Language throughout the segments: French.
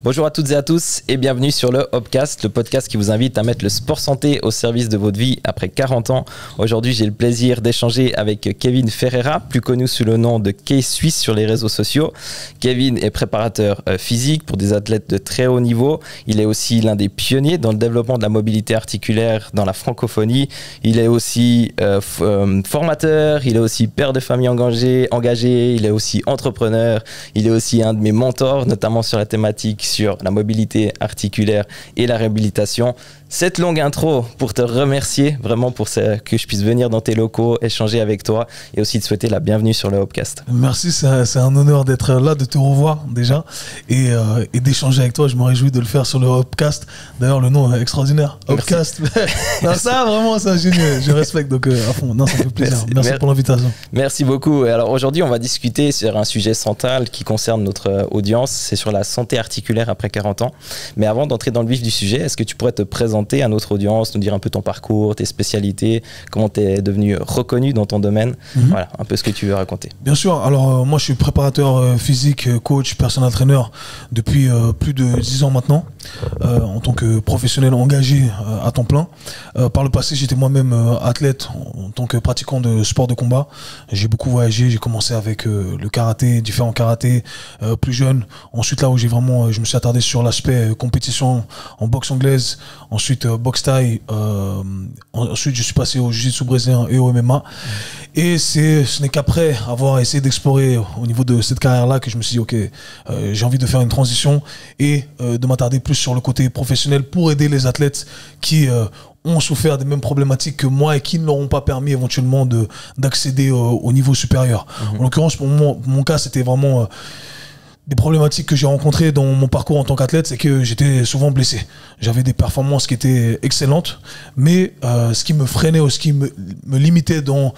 Bonjour à toutes et à tous et bienvenue sur le Hopcast, le podcast qui vous invite à mettre le sport santé au service de votre vie après 40 ans. Aujourd'hui, j'ai le plaisir d'échanger avec Kevin Ferreira, plus connu sous le nom de K-Suisse sur les réseaux sociaux. Kevin est préparateur physique pour des athlètes de très haut niveau. Il est aussi l'un des pionniers dans le développement de la mobilité articulaire dans la francophonie. Il est aussi formateur, il est aussi père de famille engagé, il est aussi entrepreneur, il est aussi un de mes mentors, notamment sur la thématique sur la mobilité articulaire et la réhabilitation. Cette longue intro pour te remercier vraiment pour que je puisse venir dans tes locaux, échanger avec toi et aussi te souhaiter la bienvenue sur le Hopcast. Merci, c'est un honneur d'être là, de te revoir déjà et d'échanger avec toi. Je me réjouis de le faire sur le Hopcast. D'ailleurs, le nom est extraordinaire. Hopcast. Non, ça, vraiment, c'est génial. Je respecte donc à fond. Non, ça fait plaisir. Merci pour l'invitation. Merci beaucoup. Et alors aujourd'hui, on va discuter sur un sujet central qui concerne notre audience. C'est sur la santé articulaire après 40 ans. Mais avant d'entrer dans le vif du sujet, est-ce que tu pourrais te présenter à notre audience, nous dire un peu ton parcours, tes spécialités, comment tu es devenu reconnu dans ton domaine, voilà, un peu ce que tu veux raconter. Bien sûr, alors moi je suis préparateur physique, coach, personal trainer depuis plus de 10 ans maintenant, en tant que professionnel engagé à temps plein. Par le passé, j'étais moi-même athlète en tant que pratiquant de sport de combat. J'ai beaucoup voyagé, j'ai commencé avec le karaté, différents karatés plus jeune. Ensuite là où je me suis attardé sur l'aspect compétition en boxe anglaise, ensuite boxe thaï, ensuite je suis passé au jiu-jitsu brésilien et au MMA. Et ce n'est qu'après avoir essayé d'explorer au niveau de cette carrière-là que je me suis dit ok, j'ai envie de faire une transition et de m'attarder plus sur le côté professionnel pour aider les athlètes qui ont souffert des mêmes problématiques que moi et qui ne leur ont pas permis éventuellement d'accéder au niveau supérieur. En l'occurrence, pour mon cas, c'était vraiment des problématiques que j'ai rencontrées dans mon parcours en tant qu'athlète, c'est que j'étais souvent blessé. J'avais des performances qui étaient excellentes, mais ce qui me freinait ou ce qui me limitait dans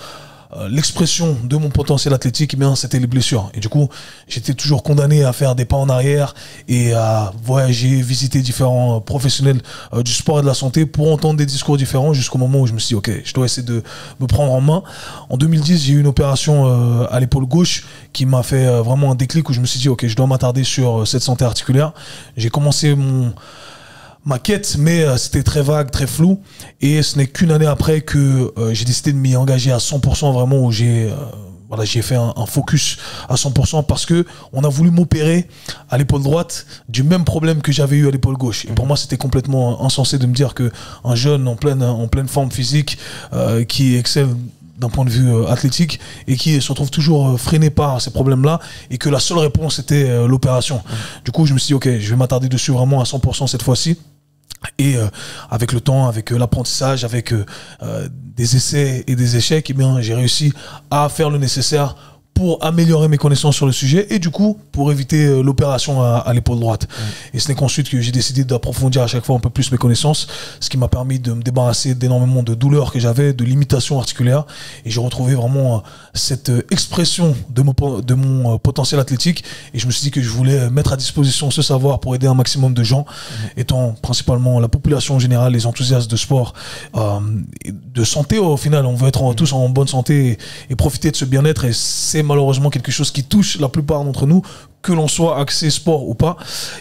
l'expression de mon potentiel athlétique, eh bien, c'était les blessures. Et du coup, j'étais toujours condamné à faire des pas en arrière et à voyager, visiter différents professionnels du sport et de la santé pour entendre des discours différents jusqu'au moment où je me suis dit, ok, je dois essayer de me prendre en main. En 2010, j'ai eu une opération à l'épaule gauche qui m'a fait vraiment un déclic où je me suis dit, ok, je dois m'attarder sur cette santé articulaire. J'ai commencé ma quête, mais c'était très vague, très flou, et ce n'est qu'une année après que j'ai décidé de m'y engager à 100%, vraiment, où j'ai fait un focus à 100% parce que on a voulu m'opérer à l'épaule droite du même problème que j'avais eu à l'épaule gauche. Et pour moi, c'était complètement insensé de me dire que un jeune en pleine forme physique qui excelle d'un point de vue athlétique et qui se retrouve toujours freiné par ces problèmes-là et que la seule réponse était l'opération. Du coup, je me suis dit, ok, je vais m'attarder dessus vraiment à 100% cette fois-ci. Et avec le temps, avec l'apprentissage, avec des essais et des échecs, eh bien, j'ai réussi à faire le nécessaire pour améliorer mes connaissances sur le sujet et du coup pour éviter l'opération à l'épaule droite. Et ce n'est qu'ensuite que j'ai décidé d'approfondir à chaque fois un peu plus mes connaissances, ce qui m'a permis de me débarrasser d'énormément de douleurs que j'avais, de limitations articulaires, et j'ai retrouvé vraiment cette expression de mon potentiel athlétique, et je me suis dit que je voulais mettre à disposition ce savoir pour aider un maximum de gens, étant principalement la population en général, les enthousiastes de sport, de santé au final. On veut être tous en bonne santé et profiter de ce bien-être, et c'est malheureusement quelque chose qui touche la plupart d'entre nous, que l'on soit axé sport ou pas,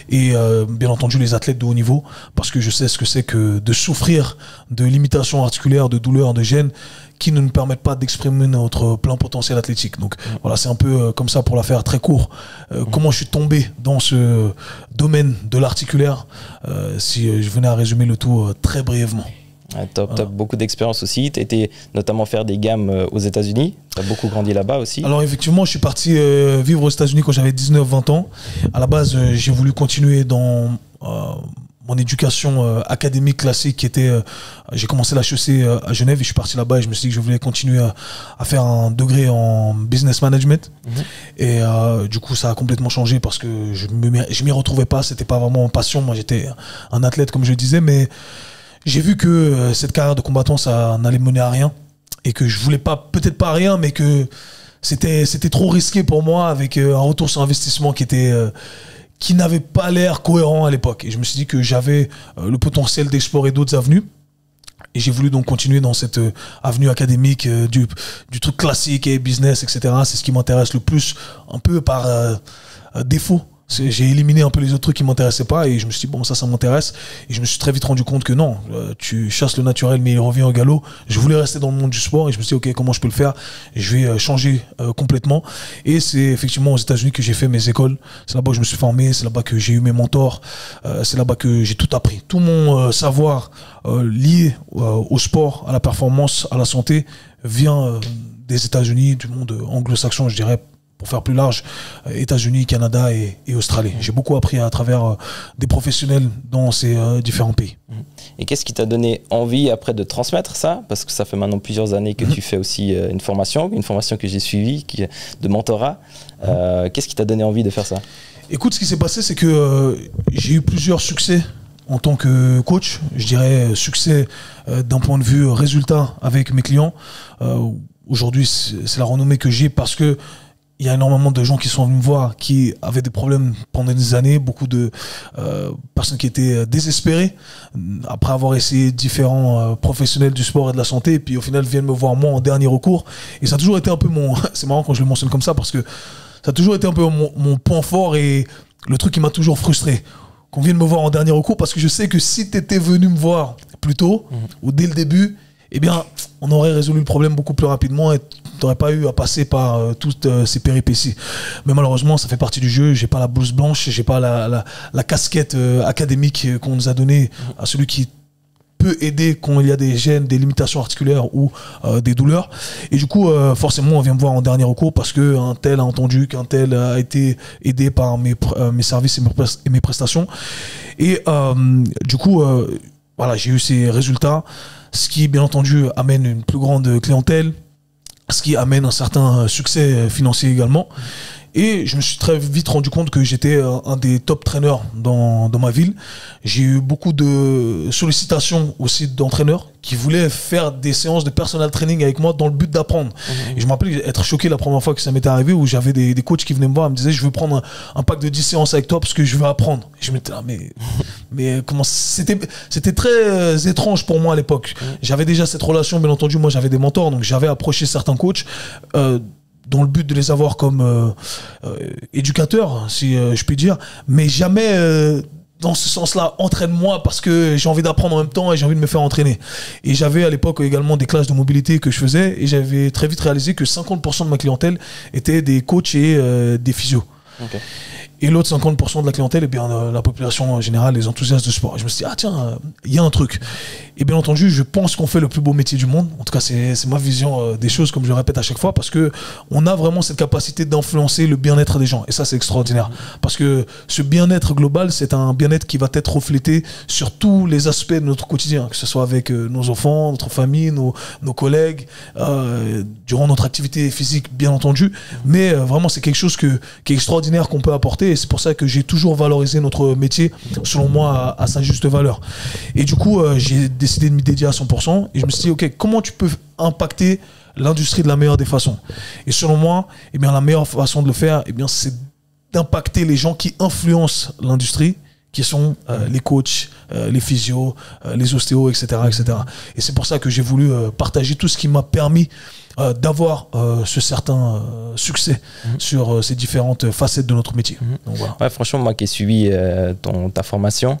et bien entendu les athlètes de haut niveau, parce que je sais ce que c'est que de souffrir de limitations articulaires, de douleurs, de gênes qui ne nous permettent pas d'exprimer notre plein potentiel athlétique. Donc voilà, c'est un peu comme ça pour la faire très court. Comment je suis tombé dans ce domaine de l'articulaire, si je venais à résumer le tout très brièvement. Top, top. Beaucoup d'expérience aussi. Tu étais notamment faire des gammes aux États-Unis. Tu as beaucoup grandi là-bas aussi. Alors effectivement, je suis parti vivre aux États-Unis quand j'avais 19-20 ans. À la base, j'ai voulu continuer dans mon éducation académique classique qui était... j'ai commencé l'HEC à Genève et je suis parti là-bas et je me suis dit que je voulais continuer à faire un degré en business management. Et du coup, ça a complètement changé parce que je m'y retrouvais pas. C'était pas vraiment ma passion. Moi, j'étais un athlète, comme je le disais, mais j'ai vu que cette carrière de combattant, ça n'allait mener à rien et que je voulais pas, peut-être pas rien, mais que c'était trop risqué pour moi avec un retour sur investissement qui n'avait pas l'air cohérent à l'époque. Et je me suis dit que j'avais le potentiel d'explorer d'autres avenues. Et j'ai voulu donc continuer dans cette avenue académique du truc classique et business, etc. C'est ce qui m'intéresse le plus, un peu par défaut. J'ai éliminé un peu les autres trucs qui m'intéressaient pas et je me suis dit bon ça m'intéresse et je me suis très vite rendu compte que non, tu chasses le naturel mais il revient au galop. Je voulais rester dans le monde du sport et je me suis dit ok, comment je peux le faire? Je vais changer complètement et c'est effectivement aux États-Unis que j'ai fait mes écoles. C'est là-bas que je me suis formé, c'est là-bas que j'ai eu mes mentors, c'est là-bas que j'ai tout appris. Tout mon savoir lié au sport, à la performance, à la santé vient des États-Unis, du monde anglo-saxon, je dirais, pour faire plus large, États-Unis, Canada et Australie. J'ai beaucoup appris à travers des professionnels dans ces différents pays. Et qu'est-ce qui t'a donné envie après de transmettre ça? Parce que ça fait maintenant plusieurs années que tu fais aussi une formation que j'ai suivie, de mentorat. Qu'est-ce qui t'a donné envie de faire ça? Écoute, ce qui s'est passé, c'est que j'ai eu plusieurs succès en tant que coach. Je dirais succès d'un point de vue résultat avec mes clients. Aujourd'hui, c'est la renommée que j'ai parce que il y a énormément de gens qui sont venus me voir, qui avaient des problèmes pendant des années, beaucoup de personnes qui étaient désespérées après avoir essayé différents professionnels du sport et de la santé, et puis au final viennent me voir moi en dernier recours. Et ça a toujours été un peu mon... C'est marrant quand je le mentionne comme ça, parce que ça a toujours été un peu mon point fort et le truc qui m'a toujours frustré. Qu'on vienne me voir en dernier recours, parce que je sais que si tu étais venu me voir plus tôt, ou dès le début, eh bien, on aurait résolu le problème beaucoup plus rapidement et tu n'aurais pas eu à passer par toutes ces péripéties. Mais malheureusement, ça fait partie du jeu. J'ai pas la blouse blanche, j'ai pas la casquette académique qu'on nous a donnée à celui qui peut aider quand il y a des gènes, des limitations articulaires ou des douleurs. Et du coup, forcément, on vient me voir en dernier recours parce qu'un tel a entendu qu'un tel a été aidé par mes services et mes prestations. Et du coup, voilà, j'ai eu ces résultats. Ce qui, bien entendu, amène une plus grande clientèle, ce qui amène un certain succès financier également. Et je me suis très vite rendu compte que j'étais un des top traîneurs dans ma ville. J'ai eu beaucoup de sollicitations aussi d'entraîneurs qui voulaient faire des séances de personal training avec moi dans le but d'apprendre. Et je me rappelle être choqué la première fois que ça m'était arrivé, où j'avais des coachs qui venaient me voir et me disaient je veux prendre un pack de 10 séances avec toi parce que je veux apprendre. Et je me disais là, mais comment c'était très étrange pour moi à l'époque. J'avais déjà cette relation, bien entendu, moi j'avais des mentors, donc j'avais approché certains coachs dans le but de les avoir comme éducateurs, si je puis dire, mais jamais dans ce sens-là, entraîne-moi parce que j'ai envie d'apprendre en même temps et j'ai envie de me faire entraîner. Et j'avais à l'époque également des classes de mobilité que je faisais et j'avais très vite réalisé que 50% de ma clientèle étaient des coachs et des physios. Okay. Et l'autre 50% de la clientèle, eh bien, la population générale, les enthousiastes de sport. Et je me suis dit, ah tiens, il y a un truc. Et bien entendu, je pense qu'on fait le plus beau métier du monde. En tout cas, c'est ma vision des choses, comme je le répète à chaque fois, parce que on a vraiment cette capacité d'influencer le bien-être des gens. Et ça, c'est extraordinaire. Parce que ce bien-être global, c'est un bien-être qui va être reflété sur tous les aspects de notre quotidien, que ce soit avec nos enfants, notre famille, nos collègues, durant notre activité physique, bien entendu. Mais vraiment, c'est quelque chose qui est extraordinaire qu'on peut apporter. Et c'est pour ça que j'ai toujours valorisé notre métier, selon moi, à sa juste valeur. Et du coup, j'ai décidé de m'y dédier à 100%. Et je me suis dit, OK, comment tu peux impacter l'industrie de la meilleure des façons? Et selon moi, eh bien, la meilleure façon de le faire, eh bien, c'est d'impacter les gens qui influencent l'industrie, qui sont les coachs, les physios, les ostéos, etc., etc. Et c'est pour ça que j'ai voulu partager tout ce qui m'a permis d'avoir ce certain succès sur ces différentes facettes de notre métier. Donc, voilà. Ouais, franchement, moi qui ai suivi ta formation,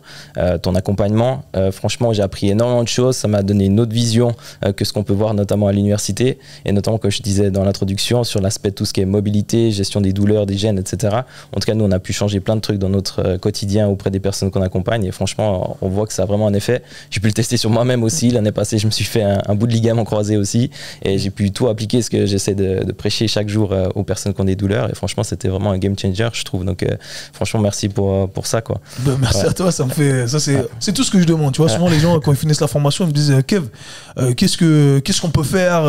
ton accompagnement, franchement, j'ai appris énormément de choses. Ça m'a donné une autre vision que ce qu'on peut voir notamment à l'université, et notamment, comme je disais dans l'introduction, sur l'aspect tout ce qui est mobilité, gestion des douleurs, des gènes, etc. En tout cas, nous, on a pu changer plein de trucs dans notre quotidien auprès des personnes qu'on accompagne, et franchement, on voit que ça a vraiment un effet. J'ai pu le tester sur moi-même aussi. L'année passée, je me suis fait un bout de ligament croisé aussi, et j'ai pu tout appliquer ce que j'essaie de prêcher chaque jour aux personnes qui ont des douleurs, et franchement c'était vraiment un game changer, je trouve. Donc franchement merci pour ça, quoi. Merci à toi, ça me fait ça, c'est tout ce que je demande, tu vois. Souvent les gens quand ils finissent la formation ils me disent Kev, qu'est-ce qu'on peut faire,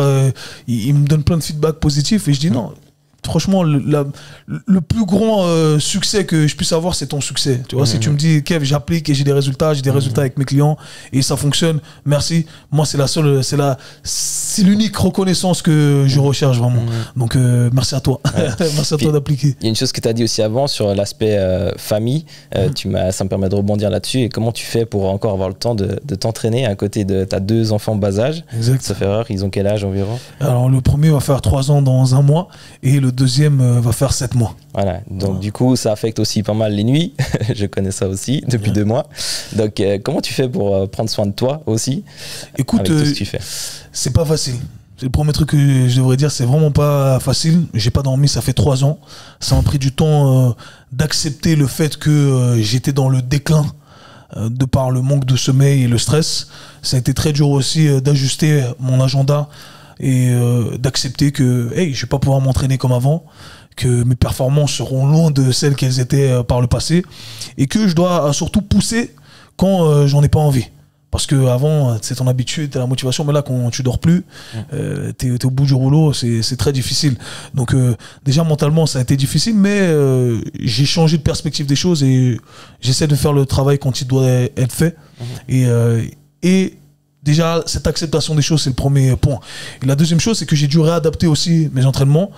ils me donnent plein de feedback positifs et je dis non. Franchement, le plus grand succès que je puisse avoir, c'est ton succès. Tu vois, si tu me dis, Kev, j'applique et j'ai des résultats avec mes clients et ça fonctionne, merci. Moi, c'est l'unique reconnaissance que je recherche vraiment. Donc, merci à toi. Merci à toi d'appliquer. Il y a une chose que tu as dit aussi avant sur l'aspect famille. Ça me permet de rebondir là-dessus. Et comment tu fais pour encore avoir le temps de t'entraîner à côté de tes 2 enfants bas âge? Exact. Sauf erreur, ils ont quel âge environ? Alors, le premier va faire 3 ans dans un mois et le deuxième va faire 7 mois. Voilà, donc du coup, ça affecte aussi pas mal les nuits. Je connais ça aussi depuis 2 mois. Donc, comment tu fais pour prendre soin de toi aussi? Écoute, avec tout ce que tu fais? C'est pas facile. C'est le premier truc que je devrais dire, c'est vraiment pas facile. J'ai pas dormi, ça fait 3 ans. Ça m'a pris du temps d'accepter le fait que j'étais dans le déclin de par le manque de sommeil et le stress. Ça a été très dur aussi d'ajuster mon agenda et d'accepter que hey, je vais pas pouvoir m'entraîner comme avant, que mes performances seront loin de celles qu'elles étaient par le passé et que je dois surtout pousser quand j'en ai pas envie. Parce que avant, c'est ton habitude, t'as la motivation, mais là, quand tu dors plus, t'es au bout du rouleau, c'est très difficile. Donc, déjà, mentalement, ça a été difficile, mais j'ai changé de perspective des choses et j'essaie de faire le travail quand il doit être fait. Et déjà, cette acceptation des choses, c'est le premier point. Et la deuxième chose, c'est que j'ai dû réadapter aussi mes entraînements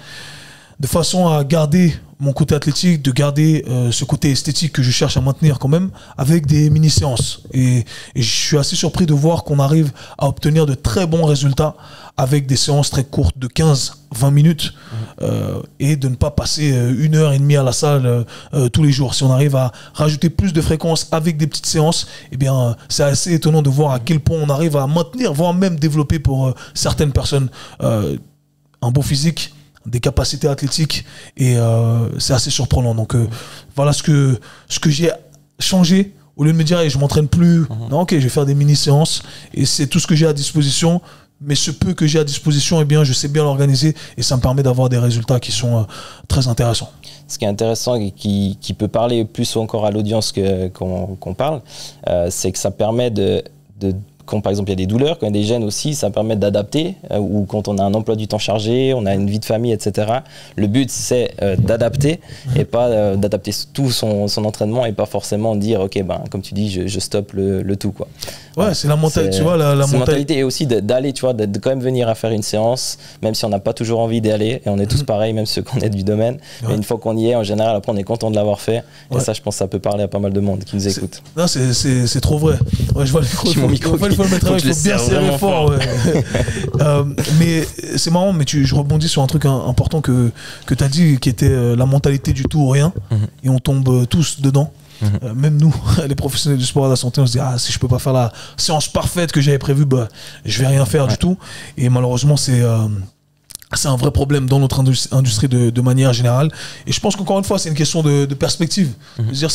de façon à garder mon côté athlétique, de garder ce côté esthétique que je cherche à maintenir quand même avec des mini-séances. Et je suis assez surpris de voir qu'on arrive à obtenir de très bons résultats avec des séances très courtes de 15-20 minutes et de ne pas passer 1h30 à la salle tous les jours. Si on arrive à rajouter plus de fréquences avec des petites séances, eh bien, c'est assez étonnant de voir à quel point on arrive à maintenir, voire même développer pour certaines personnes un beau physique, des capacités athlétiques et c'est assez surprenant. Donc voilà ce que j'ai changé. Au lieu de me dire hey, je m'entraîne plus, non, ok, je vais faire des mini-séances et c'est tout ce que j'ai à disposition. Mais ce peu que j'ai à disposition, eh bien, je sais bien l'organiser et ça me permet d'avoir des résultats qui sont très intéressants. Ce qui est intéressant et qui peut parler plus encore à l'audience qu'on parle, c'est que ça permet quand par exemple il y a des douleurs, quand il y a des gènes aussi, ça permet d'adapter, ou quand on a un emploi du temps chargé, on a une vie de famille, etc. Le but c'est d'adapter et pas d'adapter tout son entraînement et pas forcément dire ok comme tu dis je stoppe le tout quoi. Ouais, c'est la mentalité, tu vois, la mentalité et aussi d'aller, tu vois, de quand même venir à faire une séance, même si on n'a pas toujours envie d'y aller, et on est tous pareils, même ceux qu'on est du domaine. Ouais. Mais une fois qu'on y est, en général, après on est content de l'avoir fait. Et ça, je pense que ça peut parler à pas mal de monde qui nous écoute. Non, c'est trop vrai. Ouais, je vois le micro. Il faut le mettre, il faut bien serrer fort. Ouais. Mais c'est marrant, mais je rebondis sur un truc important que tu as dit, qui était la mentalité du tout ou rien. Et on tombe tous dedans. Même nous, les professionnels du sport et de la santé, on se dit si je peux pas faire la séance parfaite que j'avais prévue, je vais rien faire du tout. Et malheureusement, c'est un vrai problème dans notre industrie de manière générale. Et je pense qu'encore une fois, c'est une question de perspective. Dire,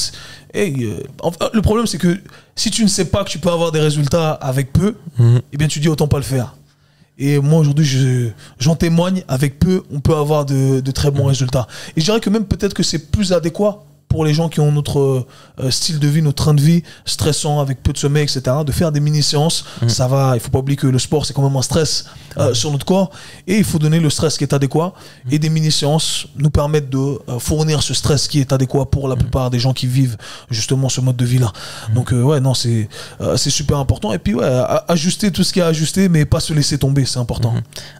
le problème, c'est que si tu ne sais pas que tu peux avoir des résultats avec peu, eh bien, tu dis autant pas le faire. Et moi, aujourd'hui, j'en témoigne, avec peu, on peut avoir de très bons résultats. Et je dirais que même peut-être que c'est plus adéquat pour les gens qui ont notre style de vie, notre train de vie stressant, avec peu de sommeil, etc., de faire des mini-séances. Ça va, il ne faut pas oublier que le sport, c'est quand même un stress sur notre corps. Et il faut donner le stress qui est adéquat. Et des mini-séances nous permettent de fournir ce stress qui est adéquat pour la plupart des gens qui vivent justement ce mode de vie-là. Donc, ouais, non, c'est super important. Et puis, ouais, ajuster tout ce qu'il y a à ajuster, mais pas se laisser tomber, c'est important.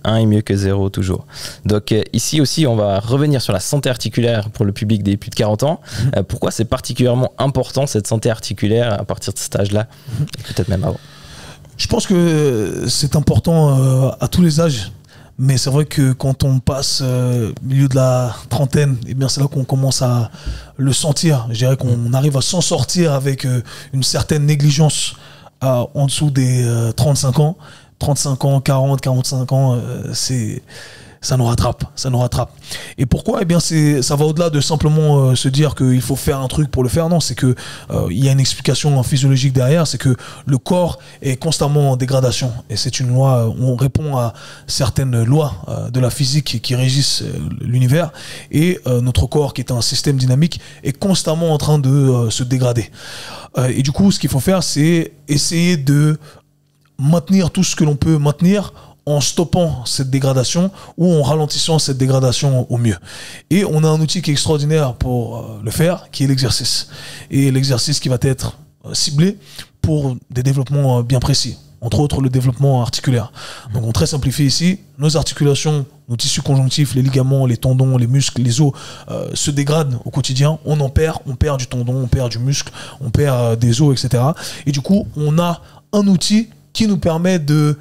1 est mieux que 0, toujours. Donc, ici aussi, on va revenir sur la santé articulaire pour le public des plus de 40 ans. Pourquoi c'est particulièrement important cette santé articulaire à partir de cet âge-là, peut-être même avant? Je pense que c'est important à tous les âges, mais c'est vrai que quand on passe au milieu de la trentaine, eh bien c'est là qu'on commence à le sentir. Je dirais qu'on arrive à s'en sortir avec une certaine négligence en dessous des 35 ans. 35 ans, 40, 45 ans, ça nous rattrape, ça nous rattrape. Et pourquoi? Eh bien, ça va au-delà de simplement se dire qu'il faut faire un truc pour le faire. Non, c'est que il y a une explication physiologique derrière. C'est que le corps est constamment en dégradation. Et c'est une loi. On répond à certaines lois de la physique qui régissent l'univers. Et notre corps, qui est un système dynamique, est constamment en train de se dégrader. Et du coup, ce qu'il faut faire, c'est essayer de maintenir tout ce que l'on peut maintenir en stoppant cette dégradation ou en ralentissant cette dégradation au mieux. Et on a un outil qui est extraordinaire pour le faire, qui est l'exercice. Et l'exercice qui va être ciblé pour des développements bien précis, entre autres le développement articulaire. Donc on très simplifie ici, nos articulations, nos tissus conjonctifs, les ligaments, les tendons, les muscles, les os se dégradent au quotidien, on perd du tendon, on perd du muscle, on perd des os, etc. Et du coup, on a un outil qui nous permet de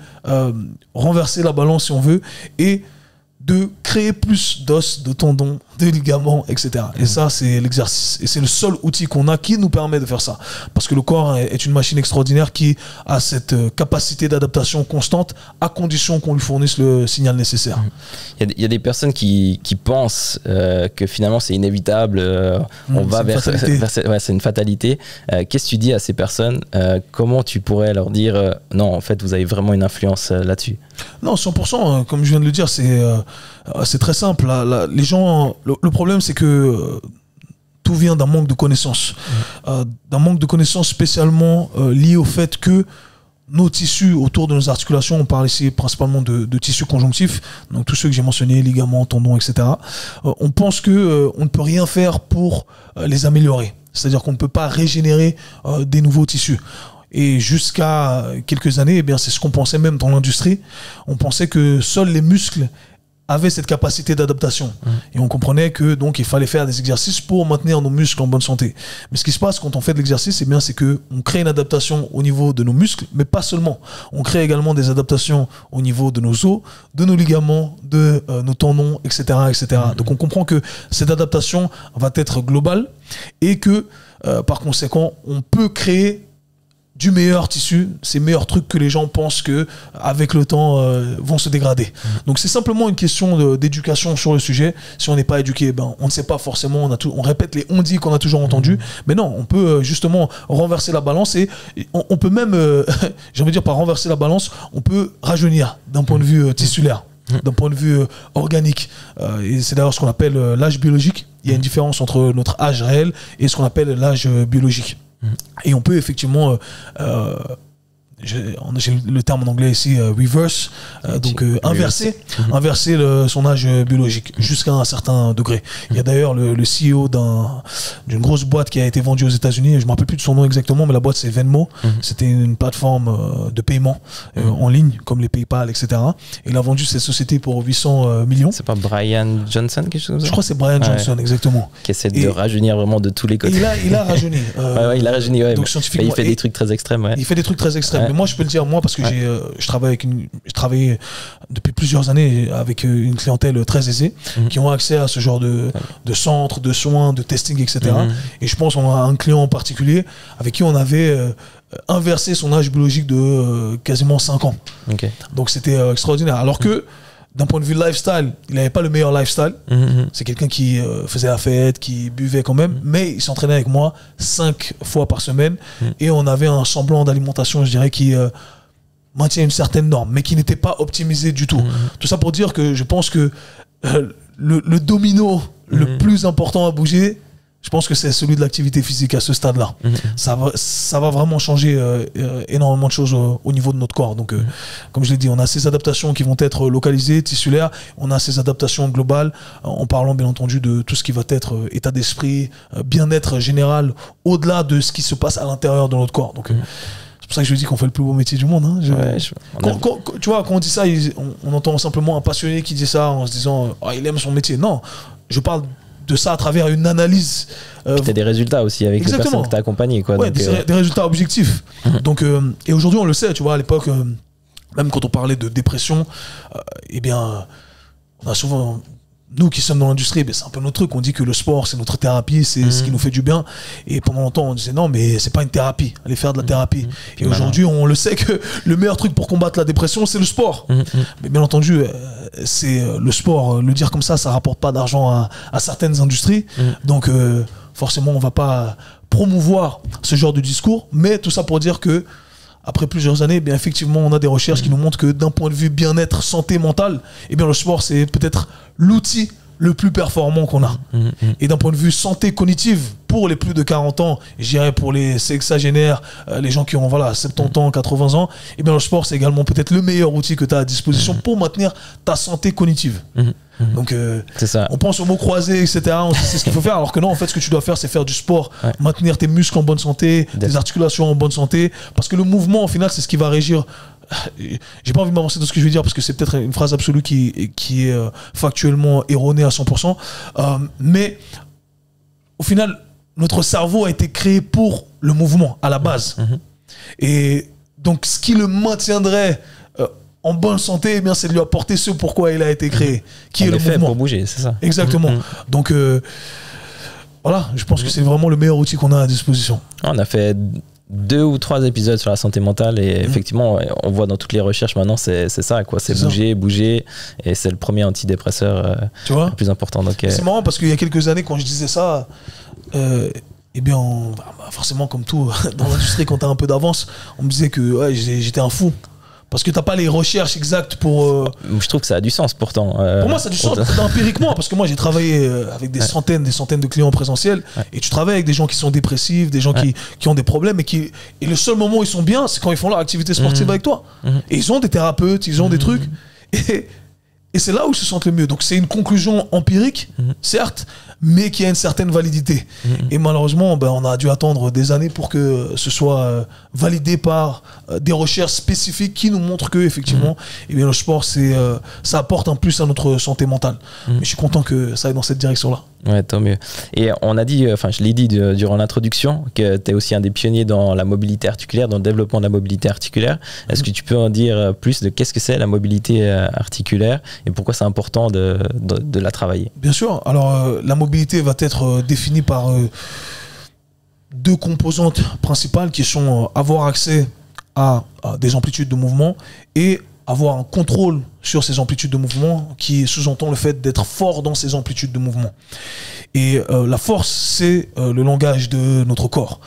renverser la balance si on veut et de créer plus d'os, de tendons, de ligaments, etc. Et ça, c'est l'exercice. Et c'est le seul outil qu'on a qui nous permet de faire ça. Parce que le corps est une machine extraordinaire qui a cette capacité d'adaptation constante à condition qu'on lui fournisse le signal nécessaire. Il y a des personnes qui pensent que finalement c'est inévitable, on va vers c'est une fatalité. Qu'est-ce que tu dis à ces personnes? Comment tu pourrais leur dire non, en fait, vous avez vraiment une influence là-dessus? Non, 100%, comme je viens de le dire, c'est très simple. Les gens, le problème, c'est que tout vient d'un manque de connaissances. D'un manque de connaissances spécialement lié au fait que nos tissus autour de nos articulations, on parle ici principalement de tissus conjonctifs, donc tous ceux que j'ai mentionnés, ligaments, tendons, etc. On pense que on ne peut rien faire pour les améliorer. C'est-à-dire qu'on ne peut pas régénérer des nouveaux tissus. Et jusqu'à quelques années, eh bien, c'est ce qu'on pensait même dans l'industrie. On pensait que seuls les muscles avaient cette capacité d'adaptation. Et on comprenait que donc il fallait faire des exercices pour maintenir nos muscles en bonne santé. Mais ce qui se passe quand on fait de l'exercice, eh bien, c'est que on crée une adaptation au niveau de nos muscles, mais pas seulement. On crée également des adaptations au niveau de nos os, de nos ligaments, de nos tendons, etc., etc. Donc on comprend que cette adaptation va être globale et que par conséquent, on peut créer du meilleur tissu, ces meilleurs trucs que les gens pensent que avec le temps vont se dégrader. Donc c'est simplement une question d'éducation sur le sujet. Si on n'est pas éduqué, ben, on ne sait pas forcément, on répète les on-dit qu'on a toujours entendu, mais non, on peut justement renverser la balance et on peut même, j'ai envie de dire par renverser la balance, on peut rajeunir d'un point de vue tissulaire, d'un point de vue organique. Et c'est d'ailleurs ce qu'on appelle l'âge biologique. Il y a une différence entre notre âge réel et ce qu'on appelle l'âge biologique. Et on peut effectivement, j'ai le terme en anglais ici, reverse, donc inverser son âge biologique jusqu'à un certain degré. Il y a d'ailleurs le CEO d'une grosse boîte qui a été vendue aux États-Unis, je ne me rappelle plus de son nom exactement, mais la boîte c'est Venmo. C'était une plateforme de paiement en ligne, comme les PayPal, etc. Et il a vendu cette société pour 800 millions. C'est pas Brian Johnson, quelque chose comme ça? Je crois que c'est Brian Johnson, exactement. Qui essaie de rajeunir vraiment de tous les côtés. Il a rajeuni. Il a rajeuni, ouais. Donc, scientifiquement, il fait des trucs très extrêmes, ouais. Il fait des trucs très extrêmes. Mais moi, je peux le dire, parce que je travaille depuis plusieurs années avec une clientèle très aisée qui ont accès à ce genre de centres, de soins, de testing, etc. Et je pense qu'on a un client en particulier avec qui on avait inversé son âge biologique de quasiment 5 ans. Donc c'était extraordinaire. Alors que d'un point de vue lifestyle, il n'avait pas le meilleur lifestyle. C'est quelqu'un qui faisait la fête, qui buvait quand même, mais il s'entraînait avec moi 5 fois par semaine et on avait un semblant d'alimentation, je dirais, qui maintient une certaine norme, mais qui n'était pas optimisé du tout. Tout ça pour dire que je pense que le domino le plus important à bouger, je pense que c'est celui de l'activité physique à ce stade-là. Ça va vraiment changer énormément de choses au niveau de notre corps. Donc, comme je l'ai dit, on a ces adaptations qui vont être localisées, tissulaires. On a ces adaptations globales, en parlant bien entendu de tout ce qui va être état d'esprit, bien-être général, au-delà de ce qui se passe à l'intérieur de notre corps. Donc, c'est pour ça que je dis qu'on fait le plus beau métier du monde. Hein. Tu vois, quand on dit ça, on entend simplement un passionné qui dit ça en se disant il aime son métier. Non, je parle de ça à travers une analyse. Tu as des résultats aussi avec les personnes que tu as accompagnées. Ouais, des résultats objectifs. Donc, et aujourd'hui, on le sait, tu vois, à l'époque, même quand on parlait de dépression, eh bien, on a souvent... Nous qui sommes dans l'industrie, c'est un peu notre truc. On dit que le sport, c'est notre thérapie, c'est ce qui nous fait du bien. Et pendant longtemps, on disait non, mais c'est pas une thérapie. Allez faire de la thérapie. Et aujourd'hui, on le sait que le meilleur truc pour combattre la dépression, c'est le sport. Mais bien entendu, c'est le sport. Le dire comme ça rapporte pas d'argent à certaines industries. Donc, forcément, on va pas promouvoir ce genre de discours. Mais tout ça pour dire que après plusieurs années, eh bien, effectivement, on a des recherches qui nous montrent que d'un point de vue bien-être, santé mentale, eh bien, le sport, c'est peut-être l'outil le plus performant qu'on a. Et d'un point de vue santé cognitive, pour les plus de 40 ans, je dirais pour les sexagénaires, les gens qui ont 70 ans, 80 ans, eh bien, le sport, c'est également peut-être le meilleur outil que tu as à disposition pour maintenir ta santé cognitive. Donc, ça. On pense aux mots croisés, etc. On sait ce qu'il faut faire, alors que non, en fait, ce que tu dois faire, c'est faire du sport, maintenir tes muscles en bonne santé, tes articulations en bonne santé, parce que le mouvement, au final, c'est ce qui va régir. J'ai pas envie de m'avancer dans ce que je vais dire parce que c'est peut-être une phrase absolue qui est factuellement erronée à 100%. Mais au final, notre cerveau a été créé pour le mouvement à la base. Et donc, ce qui le maintiendrait en bonne santé, eh bien, c'est de lui apporter ce pourquoi il a été créé, qui est le fait mouvement. pour bouger, c'est ça. Exactement. Donc, voilà, je pense que c'est vraiment le meilleur outil qu'on a à disposition. On a fait 2 ou 3 épisodes sur la santé mentale et effectivement, on voit dans toutes les recherches maintenant, c'est ça, quoi. C'est bouger, et c'est le premier antidépresseur le plus important. Donc, c'est marrant parce qu'il y a quelques années, quand je disais ça, eh bien, forcément, comme tout dans l'industrie, quand tu as un peu d'avance, on me disait que ouais, j'étais un fou. Parce que tu n'as pas les recherches exactes pour... Je trouve que ça a du sens pourtant. Pour moi, ça a du sens empiriquement, parce que moi, j'ai travaillé avec des centaines de clients en présentiel, et tu travailles avec des gens qui sont dépressifs, des gens qui ont des problèmes, et le seul moment où ils sont bien, c'est quand ils font leur activité sportive avec toi. Et ils ont des thérapeutes, ils ont des trucs, et c'est là où ils se sentent le mieux. Donc c'est une conclusion empirique, certes, mais qui a une certaine validité. Et malheureusement, on a dû attendre des années pour que ce soit validé par des recherches spécifiques qui nous montrent que effectivement, eh bien, le sport, ça apporte un plus à notre santé mentale. Mais je suis content que ça aille dans cette direction-là. Ouais, tant mieux. Et on a dit, enfin je l'ai dit durant l'introduction, que tu es aussi un des pionniers dans la mobilité articulaire, dans le développement de la mobilité articulaire. Est-ce que tu peux en dire plus de qu'est-ce que c'est la mobilité articulaire et pourquoi c'est important de la travailler? Bien sûr. Alors la mobilité va être définie par 2 composantes principales qui sont avoir accès à des amplitudes de mouvement et avoir un contrôle sur ces amplitudes de mouvement, qui sous-entend le fait d'être fort dans ces amplitudes de mouvement. Et la force, c'est le langage de notre corps.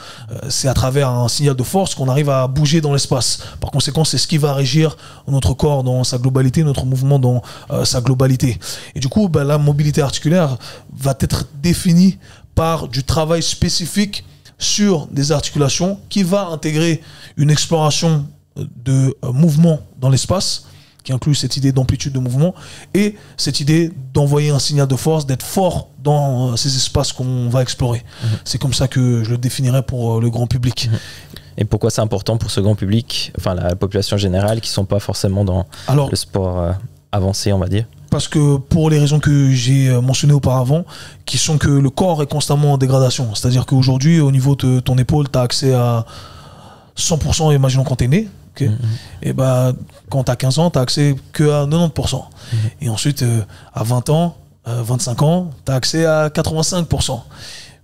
C'est à travers un signal de force qu'on arrive à bouger dans l'espace. Par conséquent, c'est ce qui va régir notre corps dans sa globalité, notre mouvement dans sa globalité. Et du coup, la mobilité articulaire va être définie par du travail spécifique sur des articulations qui va intégrer une exploration de mouvement dans l'espace, qui inclut cette idée d'amplitude de mouvement et cette idée d'envoyer un signal de force, d'être fort dans ces espaces qu'on va explorer. C'est comme ça que je le définirais pour le grand public. Et pourquoi c'est important pour ce grand public, enfin la population générale, qui ne sont pas forcément dans le sport avancé, on va dire? Parce que pour les raisons que j'ai mentionnées auparavant, qui sont que le corps est constamment en dégradation. C'est-à-dire qu'aujourd'hui, au niveau de ton épaule, tu as accès à 100%, imaginons quand tu es né. Okay. Et quand tu as 15 ans, tu as accès que à 90%. Et ensuite, à 20 ans, 25 ans, tu as accès à 85%.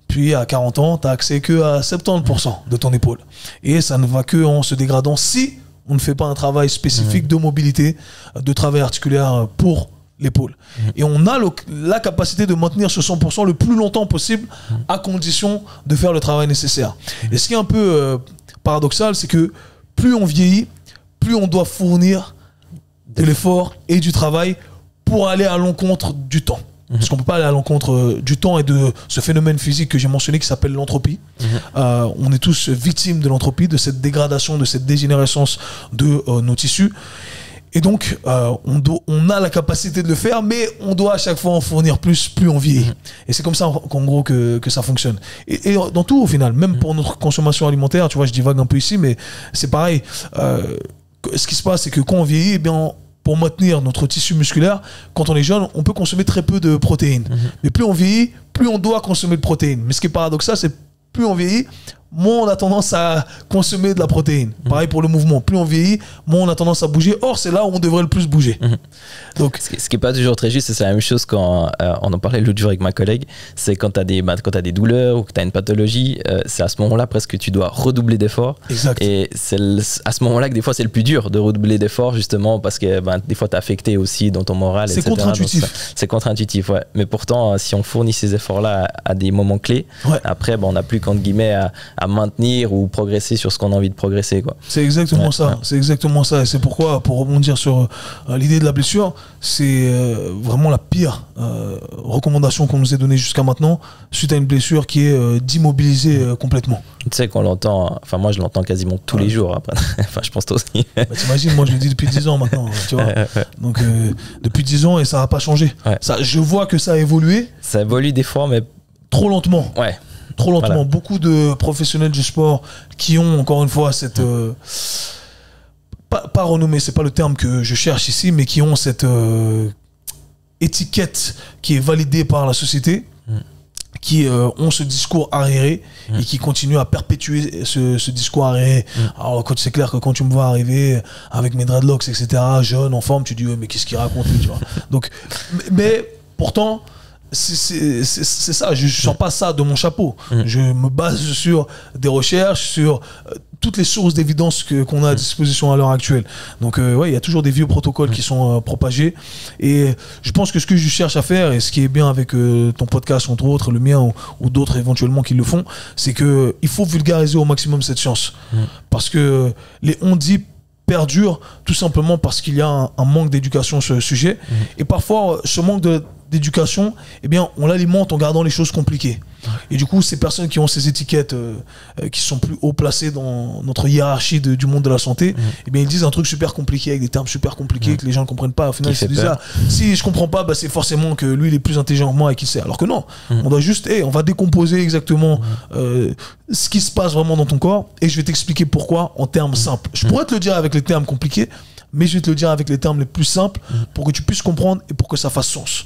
Puis à 40 ans, tu as accès que à 70% de ton épaule. Et ça ne va que en se dégradant si on ne fait pas un travail spécifique de mobilité, de travail articulaire pour l'épaule. Et on a la capacité de maintenir ce 100% le plus longtemps possible à condition de faire le travail nécessaire. Et ce qui est un peu paradoxal, c'est que plus on vieillit, plus on doit fournir de l'effort et du travail pour aller à l'encontre du temps. Parce qu'on ne peut pas aller à l'encontre du temps et de ce phénomène physique que j'ai mentionné qui s'appelle l'entropie. On est tous victimes de l'entropie, de cette dégradation, de cette dégénérescence de nos tissus. Et donc, on a la capacité de le faire, mais on doit à chaque fois en fournir plus on vieillit. Et c'est comme ça, qu'en gros, que ça fonctionne. Et dans tout, au final, même pour notre consommation alimentaire, tu vois, je divague un peu ici, mais c'est pareil. Ce qui se passe, c'est que quand on vieillit, eh bien, pour maintenir notre tissu musculaire, quand on est jeune, on peut consommer très peu de protéines. Mais plus on vieillit, plus on doit consommer de protéines. Mais ce qui est paradoxal, c'est plus on vieillit, moins on a tendance à consommer de la protéine. Pareil pour le mouvement. Plus on vieillit, moins on a tendance à bouger. Or, c'est là où on devrait le plus bouger. Donc, ce qui n'est pas toujours très juste, c'est la même chose quand on en parlait l'autre jour avec ma collègue, c'est quand tu as des douleurs ou que tu as une pathologie, c'est à ce moment-là presque que tu dois redoubler d'efforts. Exact. Et c'est à ce moment-là que des fois c'est le plus dur de redoubler d'efforts, justement parce que des fois tu es affecté aussi dans ton moral, etc. C'est contre-intuitif. C'est contre-intuitif, ouais. Mais pourtant, si on fournit ces efforts-là à des moments clés, après on n'a plus qu'entre guillemets à maintenir ou progresser sur ce qu'on a envie de progresser, quoi. C'est exactement ça. C'est exactement ça. Et c'est pourquoi, pour rebondir sur l'idée de la blessure, c'est vraiment la pire recommandation qu'on nous ait donnée jusqu'à maintenant suite à une blessure qui est d'immobiliser complètement. Tu sais qu'on l'entend, enfin moi je l'entends quasiment tous les jours après. Enfin je pense toi aussi. T'imagines, moi je le dis depuis 10 ans maintenant, tu vois. Donc depuis 10 ans et ça n'a pas changé. Ça, je vois que ça a évolué. Ça évolue des fois, mais trop lentement. Trop lentement. Voilà. Beaucoup de professionnels du sport qui ont encore une fois cette pas renommée, c'est pas le terme que je cherche ici, mais qui ont cette étiquette qui est validée par la société, qui ont ce discours arriéré et qui continuent à perpétuer ce discours arriéré. Alors quand c'est clair que quand tu me vois arriver avec mes dreadlocks, etc., jeune, en forme, tu dis mais qu'est-ce qu'il raconte lui, tu vois. Donc, mais pourtant, c'est ça, je ne sors pas ça de mon chapeau. Je me base sur des recherches, sur toutes les sources d'évidence qu'on a à disposition à l'heure actuelle. Donc ouais, il y a toujours des vieux protocoles qui sont propagés. Et je pense que ce que je cherche à faire, et ce qui est bien avec ton podcast, entre autres, le mien ou d'autres éventuellement qui le font, c'est qu'il faut vulgariser au maximum cette science. Parce que les on-dit perdurent tout simplement parce qu'il y a un manque d'éducation sur le sujet. Et parfois, ce manque d'éducation, eh bien, on l'alimente en gardant les choses compliquées. Et du coup, ces personnes qui ont ces étiquettes qui sont plus haut placées dans notre hiérarchie du monde de la santé, eh bien, ils disent un truc super compliqué avec des termes super compliqués que les gens ne comprennent pas. Au final, ils se disent si je comprends pas, bah, c'est forcément que lui il est plus intelligent que moi et qu'il sait. Alors que non, on doit juste, on va décomposer exactement ce qui se passe vraiment dans ton corps et je vais t'expliquer pourquoi en termes simples. Je pourrais te le dire avec les termes compliqués, mais je vais te le dire avec les termes les plus simples pour que tu puisses comprendre et pour que ça fasse sens.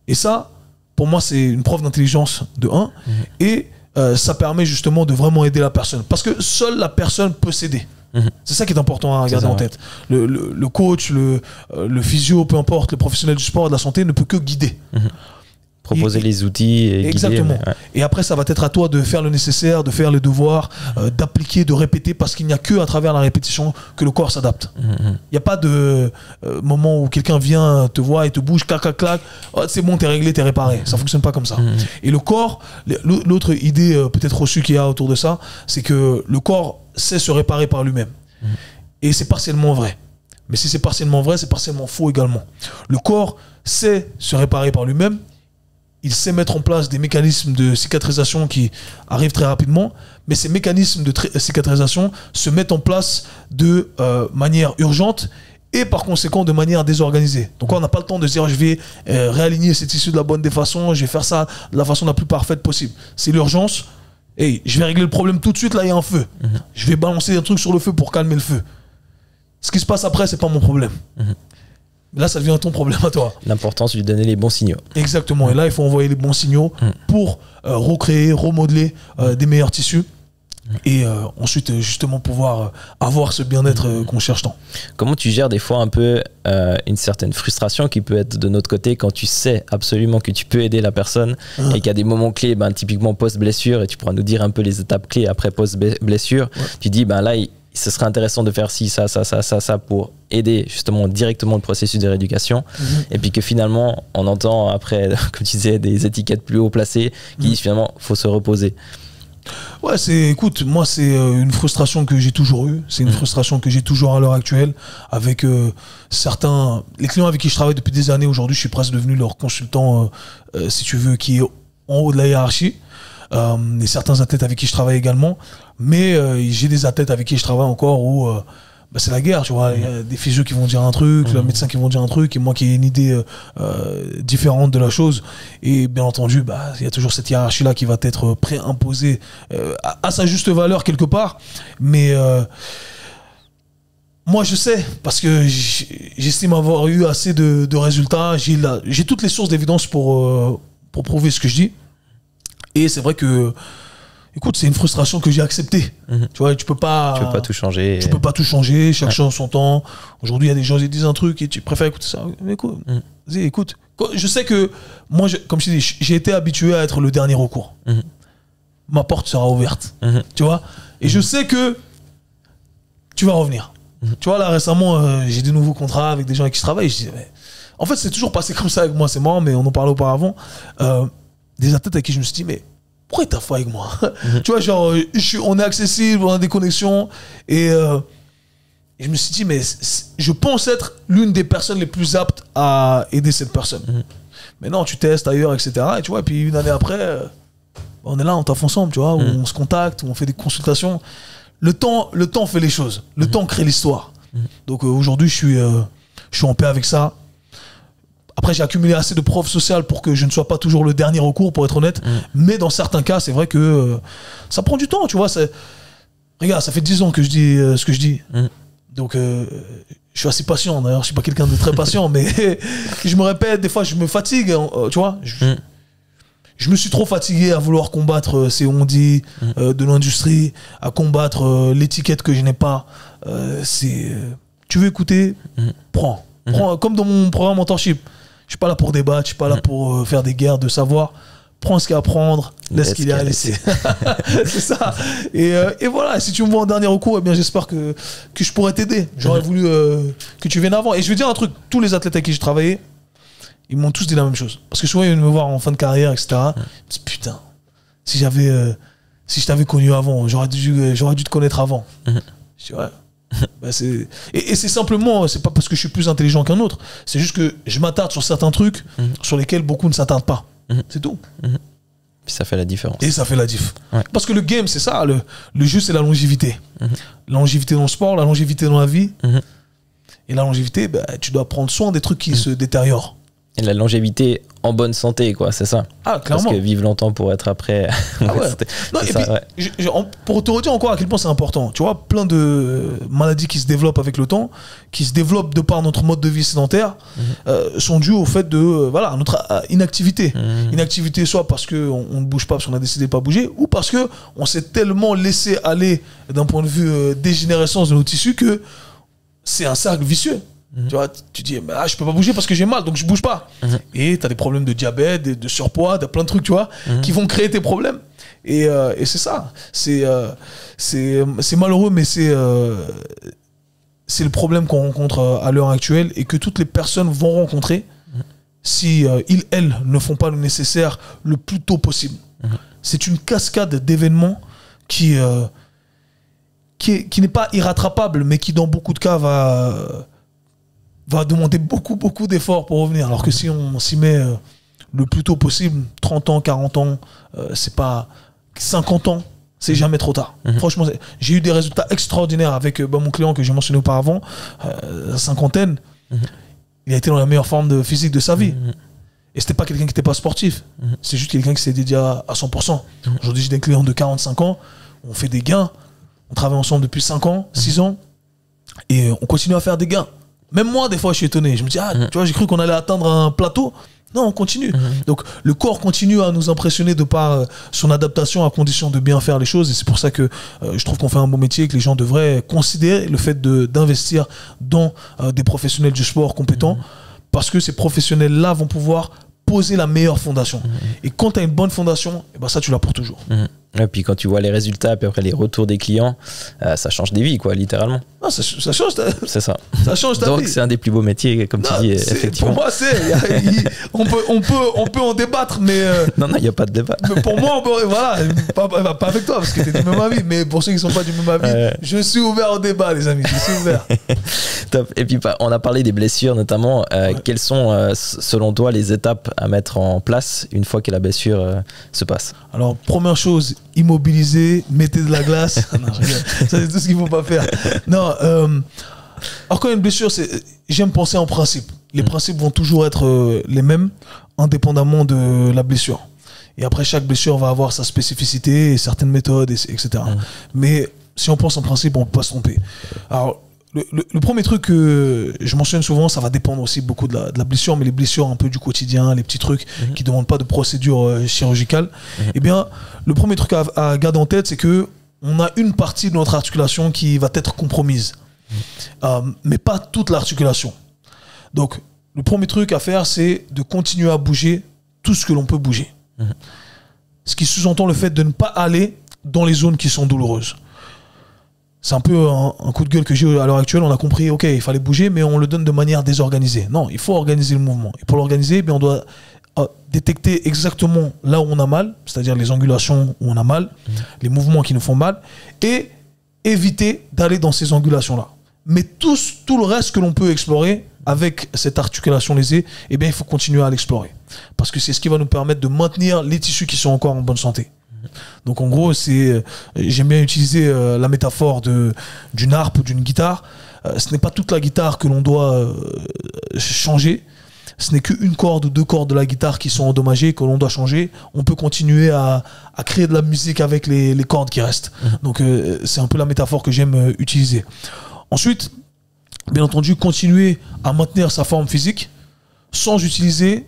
Et ça, pour moi, c'est une preuve d'intelligence de 1. Et ça permet justement de vraiment aider la personne. Parce que seule la personne peut s'aider. C'est ça qui est important à garder en tête. Le coach, le physio, peu importe, le professionnel du sport et de la santé ne peut que guider. Proposer les outils et exactement. guider, Et après, ça va être à toi de faire le nécessaire, de faire les devoirs, d'appliquer, de répéter, parce qu'il n'y a que à travers la répétition que le corps s'adapte. Il n'y a pas de moment où quelqu'un vient, te voit et te bouge, clac, clac, clac, oh, c'est bon, t'es réglé, t'es réparé. Ça fonctionne pas comme ça. Et le corps, l'autre idée peut-être reçue qu'il y a autour de ça, c'est que le corps sait se réparer par lui-même. Et c'est partiellement vrai. Mais si c'est partiellement vrai, c'est partiellement faux également. Le corps sait se réparer par lui-même. Il sait mettre en place des mécanismes de cicatrisation qui arrivent très rapidement, mais ces mécanismes de cicatrisation se mettent en place de manière urgente et par conséquent de manière désorganisée. Donc on n'a pas le temps de se dire je vais réaligner ces tissus de la bonne des façons, je vais faire ça de la façon la plus parfaite possible. C'est l'urgence. Hey, je vais régler le problème tout de suite, là il y a un feu. Je vais balancer un truc sur le feu pour calmer le feu. Ce qui se passe après, c'est pas mon problème. Là, ça devient ton problème à toi. L'important, c'est de lui donner les bons signaux. Exactement. Et là, il faut envoyer les bons signaux pour recréer, remodeler des meilleurs tissus. Et ensuite, justement, pouvoir avoir ce bien-être qu'on cherche tant. Comment tu gères des fois un peu une certaine frustration qui peut être de notre côté quand tu sais absolument que tu peux aider la personne et qu'il y a des moments clés, typiquement post-blessure, et tu pourras nous dire un peu les étapes clés après post-blessure. Tu dis, là, ce serait intéressant de faire ci, ça pour aider justement directement le processus de rééducation. Et puis que finalement, on entend après, comme tu disais, des étiquettes plus haut placées qui disent finalement, il faut se reposer. Ouais, écoute, moi, c'est une frustration que j'ai toujours eue. C'est une frustration que j'ai toujours à l'heure actuelle avec certains... Les clients avec qui je travaille depuis des années, aujourd'hui, je suis presque devenu leur consultant, si tu veux, qui est en haut de la hiérarchie. Et certains athlètes avec qui je travaille également. Mais j'ai des athlètes avec qui je travaille encore où c'est la guerre, tu vois. Il y a des physios qui vont dire un truc, les médecins qui vont dire un truc, et moi qui ai une idée différente de la chose. Et bien entendu, il y a toujours cette hiérarchie-là qui va être préimposée à sa juste valeur quelque part. Mais moi, je sais, parce que j'estime avoir eu assez de résultats. J'ai toutes les sources d'évidence pour prouver ce que je dis. Et c'est vrai que, écoute, c'est une frustration que j'ai acceptée. Tu vois, tu peux pas tout changer. Tu peux pas tout changer, chaque chose en son temps. Aujourd'hui, il y a des gens qui disent un truc et tu préfères écouter ça. Mais écoute, vas-y, écoute. Je sais que, moi, comme je t'ai dit, j'ai été habitué à être le dernier recours. Ma porte sera ouverte. Tu vois. Et je sais que tu vas revenir. Tu vois, là, récemment, j'ai des nouveaux contrats avec des gens avec qui je travaille. Je disais, mais... En fait, c'est toujours passé comme ça avec moi, c'est marrant, mais on en parlait auparavant. Des athlètes avec qui je me suis dit, mais pourquoi t'as fait avec moi? Tu vois, genre, on est accessible, on a des connexions. Et je me suis dit, mais je pense être l'une des personnes les plus aptes à aider cette personne. Mais non, tu testes ailleurs, etc. Et tu vois, et puis une année après, on est là, on taffe ensemble, tu vois, où on se contacte, où on fait des consultations. Le temps fait les choses. Le temps crée l'histoire. Donc aujourd'hui, je suis en paix avec ça. Après, j'ai accumulé assez de preuves sociales pour que je ne sois pas toujours le dernier recours, pour être honnête. Mais dans certains cas, c'est vrai que ça prend du temps, tu vois. Regarde, ça fait 10 ans que je dis ce que je dis. Donc, je suis assez patient. D'ailleurs, je ne suis pas quelqu'un de très patient, mais je me répète, des fois, je me fatigue, tu vois. je me suis trop fatigué à vouloir combattre ces on-dit de l'industrie, à combattre l'étiquette que je n'ai pas. Tu veux écouter, prends. Comme dans mon programme mentorship. Je suis pas là pour débattre, je suis pas là pour faire des guerres de savoir. Prends ce qu'il y a à prendre, laisse ce qu'il y a à laisser. C'est ça. Et voilà, si tu me vois en dernier recours, eh bien j'espère que je pourrais t'aider. J'aurais voulu que tu viennes avant. Et je vais dire un truc, tous les athlètes avec qui j'ai travaillé, ils m'ont tous dit la même chose. Parce que souvent, ils viennent me voir en fin de carrière, etc. Ils me disent, putain, si je t'avais connu avant, j'aurais dû te connaître avant. Je dis, ouais. Bah et c'est simplement, c'est pas parce que je suis plus intelligent qu'un autre, c'est juste que je m'attarde sur certains trucs sur lesquels beaucoup ne s'attardent pas. C'est tout. Puis ça fait la différence. Et ça fait la diff. Ouais. Parce que le game, c'est ça, le jeu, c'est la longévité. La longévité dans le sport, la longévité dans la vie. Et la longévité, bah, tu dois prendre soin des trucs qui se détériorent. Et la longévité en bonne santé, quoi, c'est ça. Ah, clairement. Parce que vivre longtemps pour être après. Ah ouais. Non, et ça, puis, pour te redire encore à quel point c'est important, tu vois, plein de maladies qui se développent avec le temps, qui se développent de par notre mode de vie sédentaire, sont dues au fait de voilà, notre inactivité. Inactivité, soit parce qu'on ne bouge pas, parce qu'on a décidé de ne pas bouger, ou parce qu'on s'est tellement laissé aller d'un point de vue dégénérescence de nos tissus que c'est un cercle vicieux. Tu vois, tu dis, ah, je peux pas bouger parce que j'ai mal, donc je bouge pas. Et tu as des problèmes de diabète, de surpoids, de plein de trucs, tu vois, qui vont créer tes problèmes. Et c'est ça. C'est malheureux, mais c'est le problème qu'on rencontre à l'heure actuelle et que toutes les personnes vont rencontrer si elles ne font pas le nécessaire le plus tôt possible. C'est une cascade d'événements qui n'est pas irrattrapable, mais qui, dans beaucoup de cas, va demander beaucoup d'efforts pour revenir. Alors que si on s'y met le plus tôt possible, 30 ans, 40 ans, c'est pas 50 ans, c'est jamais trop tard. Franchement, j'ai eu des résultats extraordinaires avec mon client que j'ai mentionné auparavant, la cinquantaine. Il a été dans la meilleure forme physique de sa vie. Et c'était pas quelqu'un qui n'était pas sportif. C'est juste quelqu'un qui s'est dédié à 100%. Aujourd'hui, j'ai des clients de 45 ans, on fait des gains, on travaille ensemble depuis 5 ans, 6 ans, et on continue à faire des gains. Même moi, des fois, je suis étonné. Je me dis, ah, tu vois, j'ai cru qu'on allait atteindre un plateau. Non, on continue. Donc, le corps continue à nous impressionner de par son adaptation à condition de bien faire les choses. Et c'est pour ça que je trouve qu'on fait un bon métier et que les gens devraient considérer le fait d'investir dans des professionnels du sport compétents parce que ces professionnels-là vont pouvoir poser la meilleure fondation. Et quand tu as une bonne fondation, eh ben ça, tu l'as pour toujours. Et puis quand tu vois les résultats, puis après les retours des clients, ça change des vies, quoi, littéralement. Non, ça change ta... C'est ça. Ça change ta Donc vie. c'est un des plus beaux métiers, comme tu dis, effectivement. Pour moi, on peut en débattre, mais... Non, il n'y a pas de débat. Mais pour moi, voilà, pas avec toi, parce que tu es du même avis, mais pour ceux qui ne sont pas du même avis, je suis ouvert au débat, les amis, je suis ouvert. Top. Et puis, on a parlé des blessures, notamment. Quelles sont, selon toi, les étapes à mettre en place une fois que la blessure se passe? Alors, première chose, immobiliser, mettez de la glace. Non, ça, c'est tout ce qu'il ne faut pas faire. Non, alors quand il y a une blessure, j'aime penser en principe. Les principes vont toujours être les mêmes, indépendamment de la blessure. Et après, chaque blessure va avoir sa spécificité et certaines méthodes, etc. Mais si on pense en principe, on ne peut pas se tromper. Alors, le premier truc que je mentionne souvent, ça va dépendre aussi beaucoup de la blessure, mais les blessures un peu du quotidien, les petits trucs qui ne demandent pas de procédure chirurgicale, eh bien, le premier truc à garder en tête, c'est que on a une partie de notre articulation qui va être compromise, mais pas toute l'articulation. Donc, le premier truc à faire, c'est de continuer à bouger tout ce que l'on peut bouger. Ce qui sous-entend le fait de ne pas aller dans les zones qui sont douloureuses. C'est un peu un coup de gueule que j'ai à l'heure actuelle. On a compris, ok, il fallait bouger, mais on le donne de manière désorganisée. Non, il faut organiser le mouvement. Et pour l'organiser, on doit détecter exactement là où on a mal, c'est-à-dire les angulations où on a mal, les mouvements qui nous font mal, et éviter d'aller dans ces angulations-là. Mais tout le reste que l'on peut explorer avec cette articulation lésée, eh bien, il faut continuer à l'explorer. Parce que c'est ce qui va nous permettre de maintenir les tissus qui sont encore en bonne santé. Donc en gros, j'aime bien utiliser la métaphore d'une harpe ou d'une guitare. Ce n'est pas toute la guitare que l'on doit changer. Ce n'est qu'une corde ou deux cordes de la guitare qui sont endommagées, que l'on doit changer. On peut continuer à créer de la musique avec les cordes qui restent. Donc c'est un peu la métaphore que j'aime utiliser. Ensuite, bien entendu, continuer à maintenir sa forme physique sans utiliser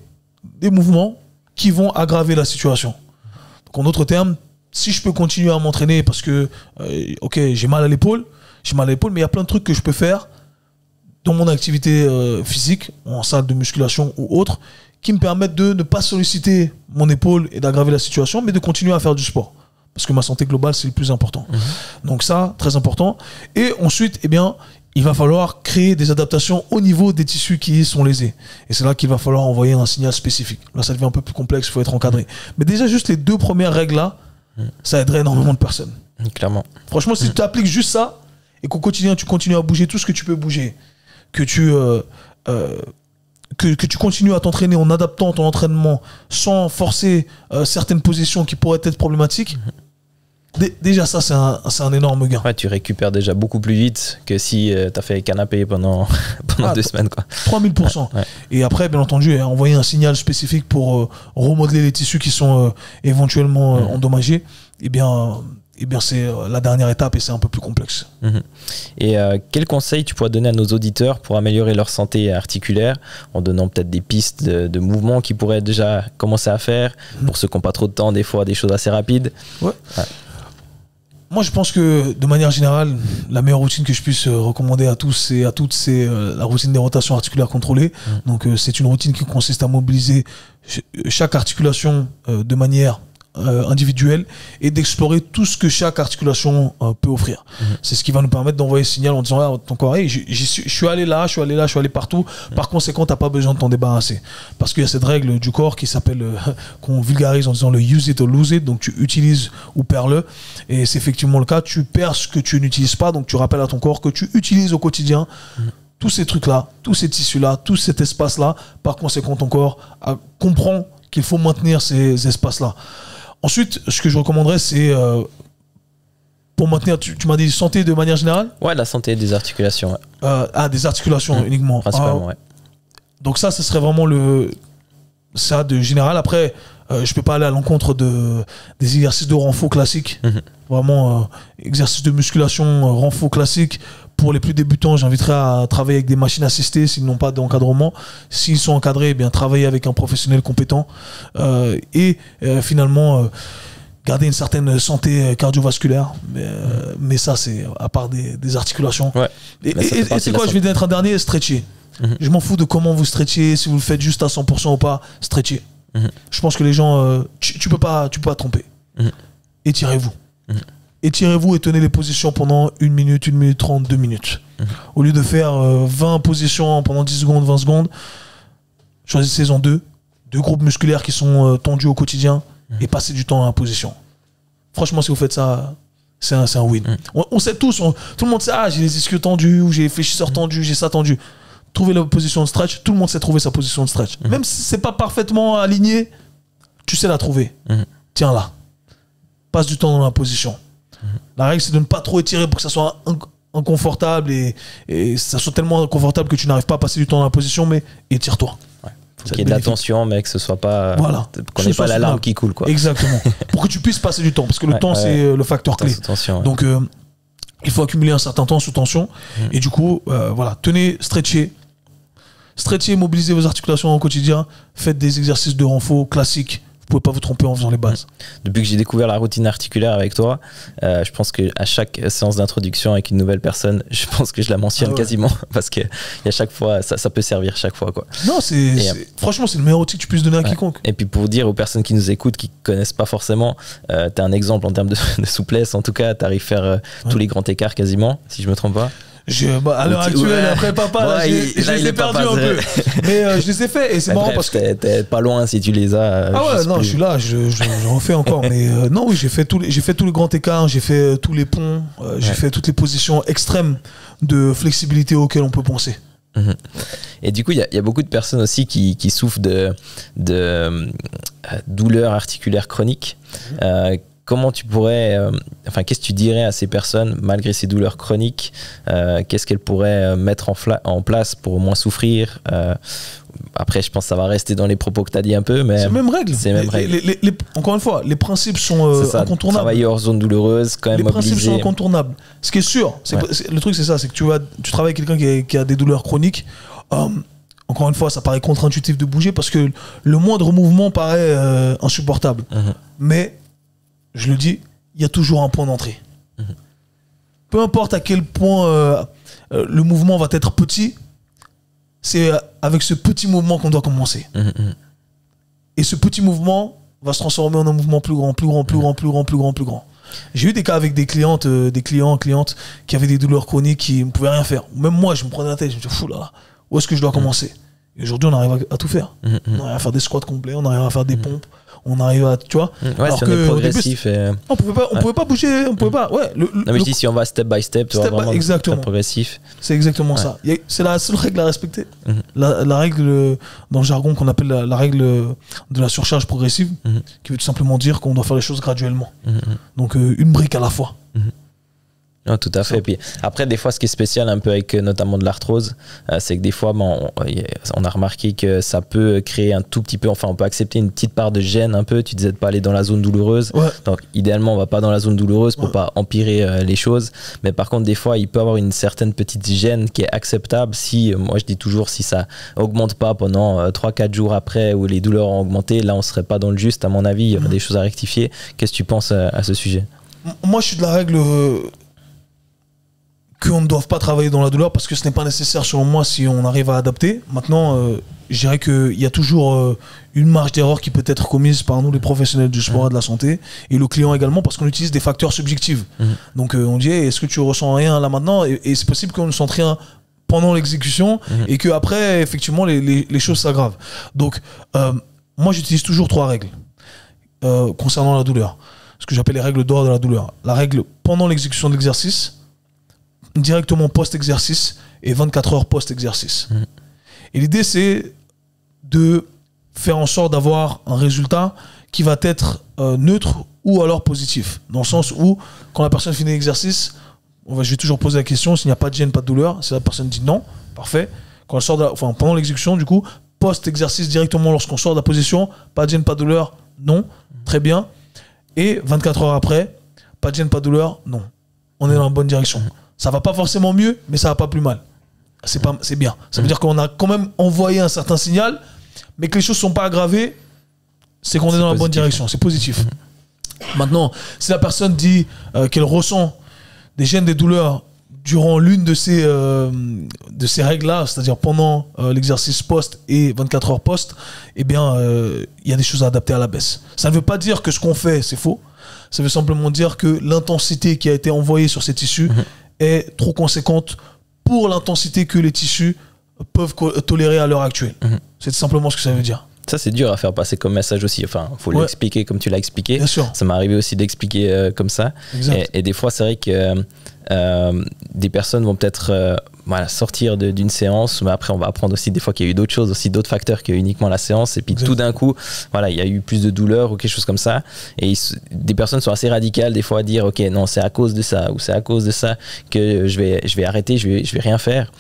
des mouvements qui vont aggraver la situation. Donc, en d'autres termes, si je peux continuer à m'entraîner parce que, ok, j'ai mal à l'épaule, mais il y a plein de trucs que je peux faire dans mon activité physique, en salle de musculation ou autre, qui me permettent de ne pas solliciter mon épaule et d'aggraver la situation, mais de continuer à faire du sport. Parce que ma santé globale, c'est le plus important. Donc ça, très important. Et ensuite, eh bien, il va falloir créer des adaptations au niveau des tissus qui sont lésés. Et c'est là qu'il va falloir envoyer un signal spécifique. Là, ça devient un peu plus complexe, il faut être encadré. Mais déjà, juste les 2 premières règles-là, ça aiderait énormément de personnes. Clairement. Franchement, si tu appliques juste ça, et qu'au quotidien, tu continues à bouger tout ce que tu peux bouger, que tu continues à t'entraîner en adaptant ton entraînement sans forcer certaines positions qui pourraient être problématiques, déjà ça c'est un énorme gain. Ouais, tu récupères déjà beaucoup plus vite que si tu as fait canapé pendant 2 semaines, quoi. 3000%. Ouais. Et après, bien entendu, envoyer un signal spécifique pour remodeler les tissus qui sont éventuellement endommagés, eh bien c'est la dernière étape et c'est un peu plus complexe. Et quels conseils tu pourrais donner à nos auditeurs pour améliorer leur santé articulaire, en donnant peut-être des pistes de mouvements qu'ils pourraient déjà commencer à faire, pour ceux qui n'ont pas trop de temps, des fois des choses assez rapides? Ouais. Moi, je pense que, de manière générale, la meilleure routine que je puisse recommander à tous et à toutes, c'est la routine des rotations articulaires contrôlées. Donc, c'est une routine qui consiste à mobiliser chaque articulation de manière individuelle et d'explorer tout ce que chaque articulation peut offrir. C'est ce qui va nous permettre d'envoyer ce signal en disant ah, ton corps, hey, je suis allé là, je suis allé partout. Par conséquent, tu n'as pas besoin de t'en débarrasser. Parce qu'il y a cette règle du corps qui s'appelle, qu'on vulgarise en disant le use it or lose it. Donc tu utilises ou perds-le. Et c'est effectivement le cas. Tu perds ce que tu n'utilises pas. Donc tu rappelles à ton corps que tu utilises au quotidien tous ces trucs-là, tous ces tissus-là, tout cet espace-là. Par conséquent, ton corps comprend qu'il faut maintenir ces espaces-là. Ensuite, ce que je recommanderais, c'est pour maintenir, tu m'as dit santé de manière générale? Ouais, la santé des articulations. Ouais. Des articulations uniquement. Principalement, ouais. Donc ça, ce serait vraiment ça de général. Après, je peux pas aller à l'encontre des exercices de renfort classiques. Vraiment, exercices de musculation, renfort classique. Pour les plus débutants, j'inviterais à travailler avec des machines assistées s'ils n'ont pas d'encadrement. S'ils sont encadrés, eh bien, travailler avec un professionnel compétent. Finalement, garder une certaine santé cardiovasculaire. Mais ça, c'est à part des articulations. Ouais. Et c'est quoi, je vais être un dernier, stretcher. Je m'en fous de comment vous stretchez, si vous le faites juste à 100% ou pas, stretcher. Je pense que les gens, tu peux pas tromper. Étirez-vous. Étirez-vous et tenez les positions pendant 1 minute, 1 minute 30, 2 minutes. Au lieu de faire 20 positions pendant 10 secondes, 20 secondes, choisissez-en 2 groupes musculaires qui sont tendus au quotidien et passez du temps dans la position. Franchement, si vous faites ça, c'est un win. On sait tous, tout le monde sait, j'ai les ischios tendus, ou j'ai les fléchisseurs tendus, j'ai ça tendu. Trouvez la position de stretch, tout le monde sait trouver sa position de stretch. Même si c'est pas parfaitement aligné, tu sais la trouver. Tiens là. Passe du temps dans la position. La règle, c'est de ne pas trop étirer pour que ça soit inconfortable et ça soit tellement inconfortable que tu n'arrives pas à passer du temps dans la position, mais étire-toi. Ouais. Faut qu'il y ait de l'attention, mais que ce soit pas. Voilà. Qu'on n'ait pas la larme qui coule, quoi. Exactement. Pour que tu puisses passer du temps, parce que le temps, c'est le facteur clé. Donc, il faut accumuler un certain temps sous tension. Et du coup, voilà, tenez, stretchez, mobilisez vos articulations au quotidien, faites des exercices de renfort classiques. Vous pouvez pas vous tromper en faisant les bases. Depuis que j'ai découvert la routine articulaire avec toi, je pense qu'à chaque séance d'introduction avec une nouvelle personne, je pense que je la mentionne quasiment parce que à chaque fois, ça peut servir chaque fois, quoi. Non, franchement, c'est le meilleur outil que tu puisses donner à quiconque. Et puis pour dire aux personnes qui nous écoutent, qui connaissent pas forcément, tu as un exemple en termes de souplesse. En tout cas, tu arrives à faire tous les grands écarts quasiment, si je me trompe pas. À l'heure actuelle, après papa, je les ai perdus un peu. Mais je les ai faits et c'est marrant parce que. T'es pas loin si tu les as. Ah ouais, non, je suis là, je refais encore. Mais non, oui, j'ai fait tous les grands écarts, j'ai fait tous les ponts, j'ai fait toutes les positions extrêmes de flexibilité auxquelles on peut penser. Et du coup, il y a beaucoup de personnes aussi qui souffrent de douleurs articulaires chroniques. Comment tu pourrais, qu'est-ce que tu dirais à ces personnes, malgré ces douleurs chroniques, qu'est-ce qu'elles pourraient mettre en place pour moins souffrir? Après, je pense que ça va rester dans les propos que tu as dit un peu, mais... C'est la même règle. Encore une fois, les principes sont incontournables. Travailler hors zone douloureuse, quand même mobiliser. Les principes sont incontournables. Ce qui est sûr, le truc c'est ça, c'est que tu travailles avec quelqu'un qui a des douleurs chroniques. encore une fois, ça paraît contre-intuitif de bouger parce que le moindre mouvement paraît insupportable. Mais, je le dis, il y a toujours un point d'entrée. Peu importe à quel point le mouvement va être petit, c'est avec ce petit mouvement qu'on doit commencer. Et ce petit mouvement va se transformer en un mouvement plus grand, plus grand, plus grand, plus grand, plus grand, plus grand. J'ai eu des cas avec des clientes qui avaient des douleurs chroniques qui ne pouvaient rien faire. Même moi, je me prenais la tête, je me disais, fou là, où est-ce que je dois commencer? Et aujourd'hui, on arrive à tout faire. On arrive à faire des squats complets, on arrive à faire des pompes, on arrive à, tu vois. Ouais, alors que progressif. On pouvait pas bouger, on pouvait pas. Ouais. Non, mais je dis si on va step by step, tu vois, vraiment exactement. Progressif. C'est exactement ça. C'est la seule règle à respecter. La règle dans le jargon qu'on appelle la règle de la surcharge progressive, qui veut tout simplement dire qu'on doit faire les choses graduellement. Donc une brique à la fois. Non, tout à fait. Et puis après, des fois, ce qui est spécial un peu avec notamment de l'arthrose, c'est que des fois, on a remarqué que ça peut créer un tout petit peu, enfin, on peut accepter une petite part de gêne un peu. Tu disais de pas aller dans la zone douloureuse. Donc, idéalement, on va pas dans la zone douloureuse pour pas empirer les choses. Mais par contre, des fois, il peut y avoir une certaine petite gêne qui est acceptable si, moi, je dis toujours, si ça augmente pas pendant 3-4 jours après où les douleurs ont augmenté, là, on serait pas dans le juste, à mon avis. Il y aurait des choses à rectifier. Qu'est-ce que tu penses à ce sujet? Moi, je suis de la règle qu'on ne doit pas travailler dans la douleur parce que ce n'est pas nécessaire selon moi si on arrive à adapter. Maintenant, je dirais qu'il y a toujours une marge d'erreur qui peut être commise par nous les professionnels du sport et de la santé et le client également parce qu'on utilise des facteurs subjectifs. Donc on dit hey, est-ce que tu ressens rien là maintenant et c'est possible qu'on ne sente rien pendant l'exécution et qu'après effectivement les choses s'aggravent. Donc moi j'utilise toujours 3 règles concernant la douleur. Ce que j'appelle les règles d'or de la douleur. La règle pendant l'exécution de l'exercice, directement post-exercice et 24 heures post-exercice. Et l'idée, c'est de faire en sorte d'avoir un résultat qui va être neutre ou alors positif. Dans le sens où, quand la personne finit l'exercice, je vais toujours poser la question, s'il n'y a pas de gêne, pas de douleur, si la personne dit non, parfait. Quand elle sort pendant l'exécution, du coup, post-exercice directement lorsqu'on sort de la position, pas de gêne, pas de douleur, non, très bien. Et 24 heures après, pas de gêne, pas de douleur, non. On est dans la bonne direction. Ça va pas forcément mieux, mais ça va pas plus mal. C'est bien. Ça veut dire qu'on a quand même envoyé un certain signal, mais que les choses sont pas aggravées, c'est qu'on est dans la bonne direction. C'est positif. Maintenant, si la personne dit qu'elle ressent des gênes, des douleurs durant l'une de ces règles-là, c'est-à-dire pendant l'exercice post et 24 heures post, eh bien, il y a des choses à adapter à la baisse. Ça ne veut pas dire que ce qu'on fait, c'est faux. Ça veut simplement dire que l'intensité qui a été envoyée sur ces tissus est trop conséquente pour l'intensité que les tissus peuvent tolérer à l'heure actuelle. C'est simplement ce que ça veut dire. Ça, c'est dur à faire passer comme message aussi. Enfin, il faut l'expliquer comme tu l'as expliqué. Bien sûr. Ça m'est arrivé aussi d'expliquer comme ça. Et des fois, c'est vrai que des personnes vont peut-être sortir d'une séance, mais après, on va apprendre aussi des fois qu'il y a eu d'autres choses, aussi d'autres facteurs que uniquement la séance. Et puis tout d'un coup, il y a eu plus de douleur ou quelque chose comme ça. Et des personnes sont assez radicales des fois à dire, ok, non, c'est à cause de ça ou c'est à cause de ça que je vais arrêter, je vais rien faire.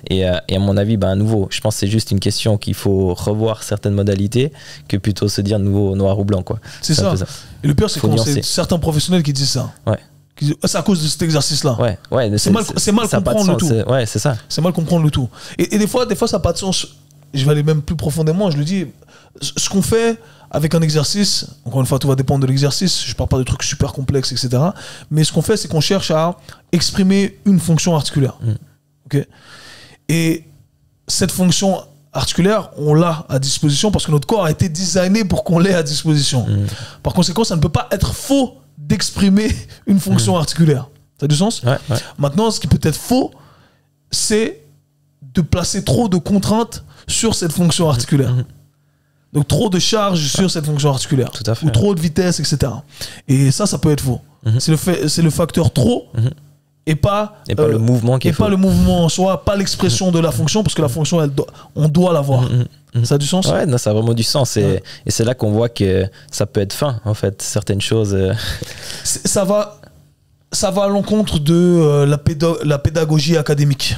Et à mon avis, à nouveau, je pense que c'est juste une question qu'il faut revoir certaines modalités que plutôt se dire nouveau noir ou blanc, quoi. C'est ça. Et le pire, c'est quand c'est certains professionnels qui disent ça. C'est à cause de cet exercice-là. C'est mal comprendre le tout. C'est ça. C'est mal comprendre le tout. Et des fois, ça n'a pas de sens. Je vais aller même plus profondément. Je le dis, ce qu'on fait avec un exercice, encore une fois, tout va dépendre de l'exercice. Je ne parle pas de trucs super complexes, etc. Mais ce qu'on fait, c'est qu'on cherche à exprimer une fonction articulaire. Okay. Et cette fonction articulaire, on l'a à disposition parce que notre corps a été designé pour qu'on l'ait à disposition. Par conséquent, ça ne peut pas être faux d'exprimer une fonction articulaire. Ça a du sens ? Maintenant, ce qui peut être faux, c'est de placer trop de contraintes sur cette fonction articulaire. Donc trop de charge sur cette fonction articulaire. Tout à fait. Ou trop de vitesse, etc. Et ça peut être faux. C'est le facteur trop et pas le mouvement qui est faux. Pas le mouvement en soi, pas l'expression de la fonction, parce que la fonction, on doit l'avoir. Ça a du sens ? Ouais, non, ça a vraiment du sens. Et c'est là qu'on voit que ça peut être fin, en fait, certaines choses. Ça va à l'encontre de la pédagogie académique.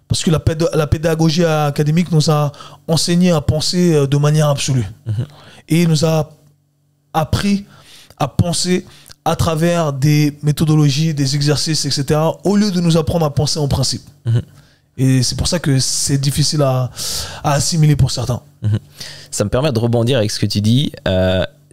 Parce que la pédagogie académique nous a enseigné à penser de manière absolue. Et nous a appris à penser à travers des méthodologies, des exercices, etc., au lieu de nous apprendre à penser en principe. Et c'est pour ça que c'est difficile à assimiler pour certains. Ça me permet de rebondir avec ce que tu dis.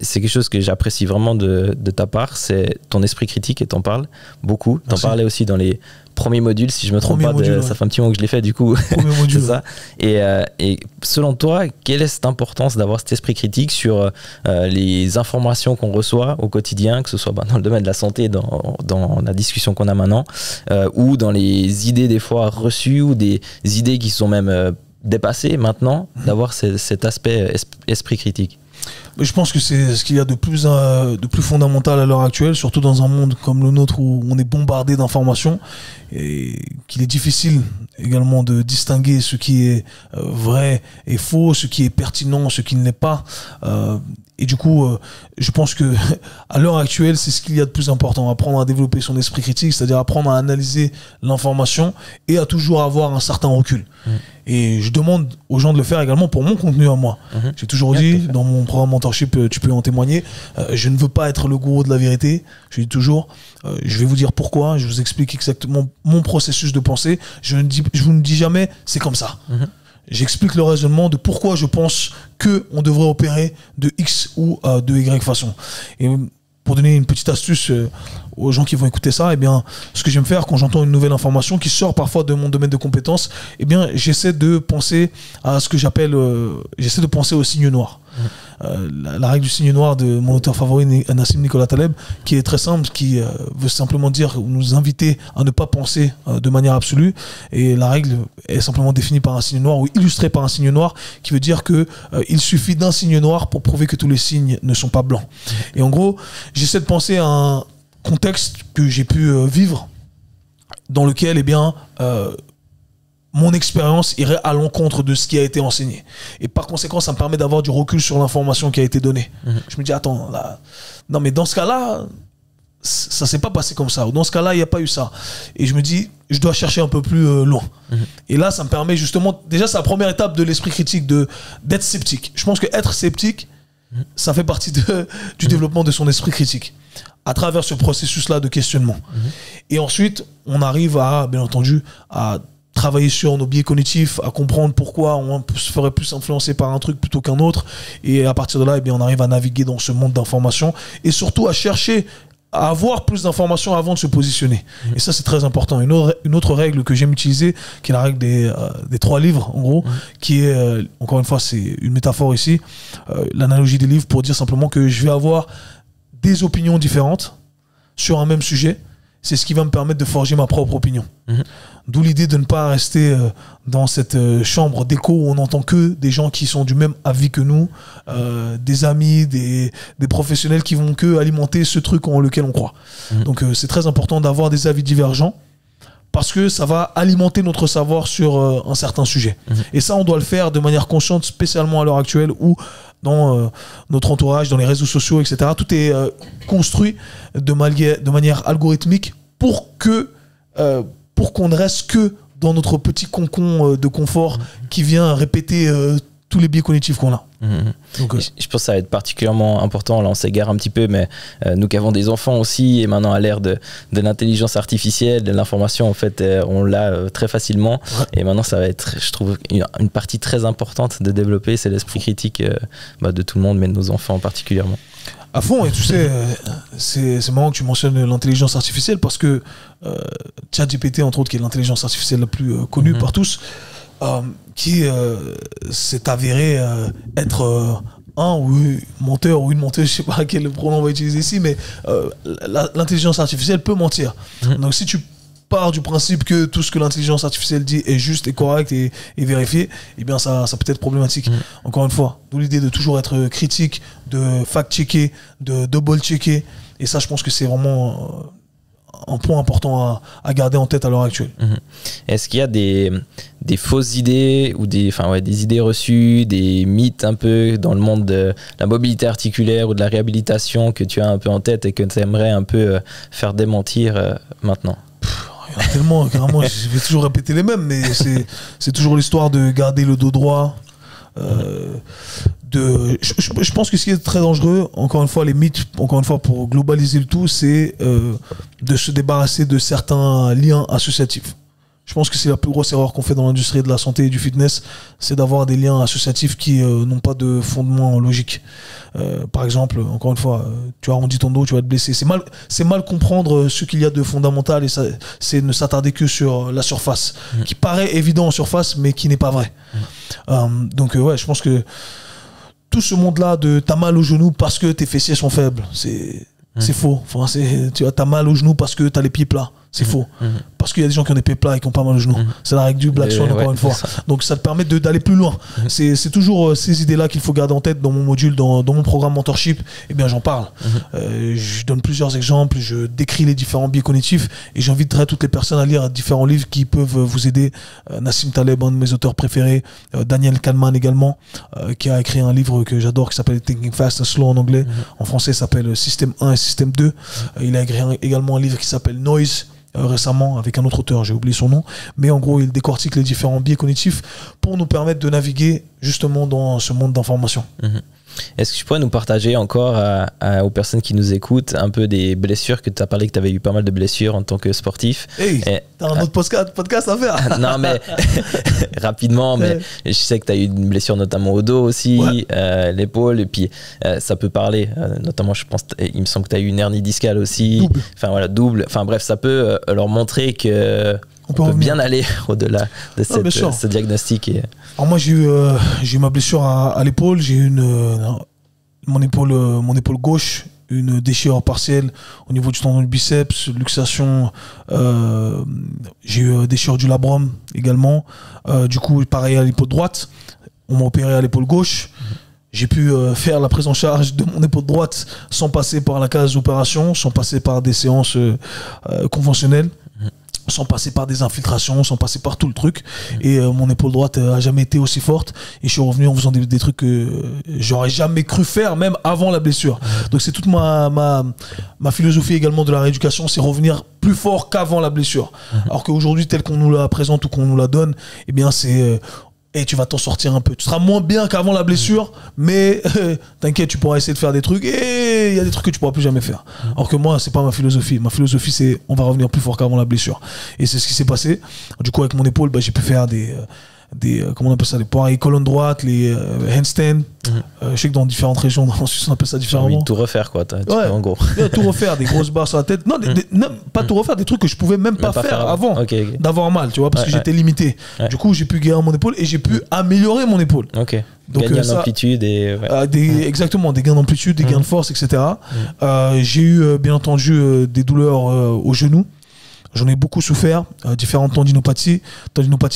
C'est quelque chose que j'apprécie vraiment de ta part, c'est ton esprit critique, et t'en parles beaucoup. T'en parlais aussi dans les premiers modules, si je me trompe pas. Ça fait un petit moment que je l'ai fait, du coup. Premier module. C'est ça. Et selon toi, quelle est cette importance d'avoir cet esprit critique sur les informations qu'on reçoit au quotidien, que ce soit dans le domaine de la santé, dans la discussion qu'on a maintenant, ou dans les idées des fois reçues, ou des idées qui sont même dépassées maintenant, d'avoir cet aspect esprit critique? Mais je pense que c'est ce qu'il y a de plus fondamental à l'heure actuelle, surtout dans un monde comme le nôtre où on est bombardé d'informations et qu'il est difficile également de distinguer ce qui est vrai et faux, ce qui est pertinent, ce qui ne l'est pas. Et du coup, je pense que à l'heure actuelle, c'est ce qu'il y a de plus important, apprendre à développer son esprit critique, c'est-à-dire apprendre à analyser l'information et à toujours avoir un certain recul. Et je demande aux gens de le faire également pour mon contenu à moi. J'ai toujours dit, dans mon programme mentorship, tu peux en témoigner, je ne veux pas être le gourou de la vérité. Je dis toujours, je vais vous dire pourquoi, je vous explique exactement mon processus de pensée. Je vous ne dis jamais, c'est comme ça. J'explique le raisonnement de pourquoi je pense qu'on devrait opérer de X ou de Y façon. Et pour donner une petite astuce aux gens qui vont écouter ça, eh bien, ce que j'aime faire quand j'entends une nouvelle information qui sort parfois de mon domaine de compétences, eh bien, j'essaie de penser à ce que j'appelle, j'essaie de penser au signe noir. La règle du signe noir de mon auteur favori, Nassim Nicolas Taleb, qui est très simple, qui veut simplement dire, nous inviter à ne pas penser de manière absolue. Et la règle est simplement définie par un signe noir ou illustrée par un signe noir, qui veut dire que il suffit d'un signe noir pour prouver que tous les signes ne sont pas blancs. Et en gros, j'essaie de penser à un contexte que j'ai pu vivre, dans lequel, eh bien, mon expérience irait à l'encontre de ce qui a été enseigné. Et par conséquent, ça me permet d'avoir du recul sur l'information qui a été donnée. Je me dis, attends, là, non, mais dans ce cas-là, ça s'est pas passé comme ça. Ou dans ce cas-là, il n'y a pas eu ça. Et je me dis, je dois chercher un peu plus loin. Et là, ça me permet justement, déjà, c'est la première étape de l'esprit critique, d'être sceptique. Je pense qu'être sceptique, ça fait partie du développement de son esprit critique, à travers ce processus-là de questionnement. Et ensuite, on arrive à, bien entendu, à travailler sur nos biais cognitifs, à comprendre pourquoi on se ferait plus influencer par un truc plutôt qu'un autre. Et à partir de là, eh bien, on arrive à naviguer dans ce monde d'informations et surtout à chercher à avoir plus d'informations avant de se positionner. Et ça, c'est très important. Une autre règle que j'aime utiliser, qui est la règle des 3 livres, en gros, qui est, encore une fois, c'est une métaphore ici, l'analogie des livres pour dire simplement que je vais avoir des opinions différentes sur un même sujet. C'est ce qui va me permettre de forger ma propre opinion. D'où l'idée de ne pas rester dans cette chambre d'écho où on n'entend que des gens qui sont du même avis que nous, des amis, des professionnels qui vont que alimenter ce truc en lequel on croit. Donc c'est très important d'avoir des avis divergents parce que ça va alimenter notre savoir sur un certain sujet. Et ça, on doit le faire de manière consciente, spécialement à l'heure actuelle où dans notre entourage, dans les réseaux sociaux, etc. Tout est construit de manière algorithmique pour qu'on ne reste que dans notre petit cocon de confort qui vient répéter tous les biais cognitifs qu'on a. Donc, je pense que ça va être particulièrement important. Là, on s'égare un petit peu, mais nous qui avons des enfants aussi, et maintenant à l'ère de l'intelligence artificielle, de l'information, en fait, on l'a très facilement. Et maintenant, ça va être, je trouve, une partie très importante de développer, c'est l'esprit critique de tout le monde, mais de nos enfants particulièrement. À fond, et tu sais, c'est marrant que tu mentionnes l'intelligence artificielle parce que ChatGPT, entre autres, qui est l'intelligence artificielle la plus connue par tous, qui s'est avéré être un ou une menteur ou une menteuse, je sais pas quel pronom on va utiliser ici, mais l'intelligence artificielle peut mentir. Donc si tu pars du principe que tout ce que l'intelligence artificielle dit est juste et correct et vérifié, eh bien ça peut être problématique. Encore une fois, d'où l'idée de toujours être critique, de fact-checker, de double-checker. Et ça, je pense que c'est vraiment un point important à garder en tête à l'heure actuelle. Est-ce qu'il y a des fausses idées ou des idées reçues, des mythes un peu dans le monde de la mobilité articulaire ou de la réhabilitation que tu as un peu en tête et que tu aimerais un peu faire démentir maintenant? Il y en a tellement, carrément, je vais toujours répéter les mêmes, mais c'est toujours l'histoire de garder le dos droit. Je pense que ce qui est très dangereux, encore une fois, les mythes, encore une fois, pour globaliser le tout, c'est de se débarrasser de certains liens associatifs. Je pense que c'est la plus grosse erreur qu'on fait dans l'industrie de la santé et du fitness, c'est d'avoir des liens associatifs qui n'ont pas de fondement logique. Par exemple, encore une fois, tu arrondis ton dos, tu vas te blesser. C'est mal comprendre ce qu'il y a de fondamental et c'est ne s'attarder que sur la surface, qui paraît évident en surface, mais qui n'est pas vrai. Donc ouais, je pense que tout ce monde-là de t'as mal au genou parce que tes fessiers sont faibles, c'est faux. Enfin, tu as mal au genou parce que t'as les pieds plats. C'est faux. Parce qu'il y a des gens qui ont des pieds plats et qui ont pas mal au genou. C'est la règle du Black Swan, encore une fois. Donc ça te permet d'aller plus loin. C'est toujours ces idées-là qu'il faut garder en tête dans mon module, dans mon programme mentorship. Eh bien, j'en parle. Je donne plusieurs exemples, je décris les différents biais cognitifs et j'inviterai toutes les personnes à lire différents livres qui peuvent vous aider. Nassim Taleb, un de mes auteurs préférés, Daniel Kahneman également, qui a écrit un livre que j'adore qui s'appelle Thinking Fast and Slow en anglais. En français, ça s'appelle Système 1 et Système 2. Il a écrit également un livre qui s'appelle Noise. Récemment avec un autre auteur, j'ai oublié son nom, mais en gros il décortique les différents biais cognitifs pour nous permettre de naviguer justement dans ce monde d'information. Est-ce que tu pourrais nous partager encore aux personnes qui nous écoutent un peu des blessures que tu as parlé, que tu avais eu pas mal de blessures en tant que sportif? T'as un autre podcast à faire. Non mais rapidement, mais je sais que tu as eu une blessure notamment au dos aussi, l'épaule, et puis ça peut parler, notamment je pense, il me semble que tu as eu une hernie discale aussi, double, enfin bref, ça peut leur montrer que on peut bien aller au-delà de ce diagnostic. Alors moi j'ai eu ma blessure à l'épaule, j'ai eu mon épaule gauche, une déchirure partielle au niveau du tendon du biceps, luxation, j'ai eu déchirure du labrum également. Du coup pareil à l'épaule droite, on m'a opéré à l'épaule gauche. J'ai pu faire la prise en charge de mon épaule droite sans passer par la case opération, sans passer par des séances conventionnelles, sans passer par des infiltrations, sans passer par tout le truc. Et mon épaule droite a jamais été aussi forte. Et je suis revenu en faisant des trucs que j'aurais jamais cru faire, même avant la blessure. Donc c'est toute ma philosophie également de la rééducation, c'est revenir plus fort qu'avant la blessure. Alors qu'aujourd'hui, tel qu'on nous la présente ou qu'on nous la donne, eh bien c'est... et tu vas t'en sortir un peu. Tu seras moins bien qu'avant la blessure, mais t'inquiète, tu pourras essayer de faire des trucs et il y a des trucs que tu pourras plus jamais faire. Alors que moi, c'est pas ma philosophie. Ma philosophie, c'est on va revenir plus fort qu'avant la blessure. Et c'est ce qui s'est passé. Du coup, avec mon épaule, j'ai pu faire des comment on appelle ça, les poiries colonne droite, les handstands. Je sais que dans différentes régions en Suisse on appelle ça différemment. J'ai envie de tout refaire quoi, en gros. Tout refaire, des grosses barres sur la tête. Non, pas tout refaire, des trucs que je pouvais même pas faire avant d'avoir mal, tu vois, parce que j'étais limité. Du coup j'ai pu guérir mon épaule et j'ai pu améliorer mon épaule. Donc, gagner en amplitude et... exactement, des gains d'amplitude, des gains de force, etc. J'ai eu bien entendu des douleurs au genou. J'en ai beaucoup souffert, différentes tendinopathie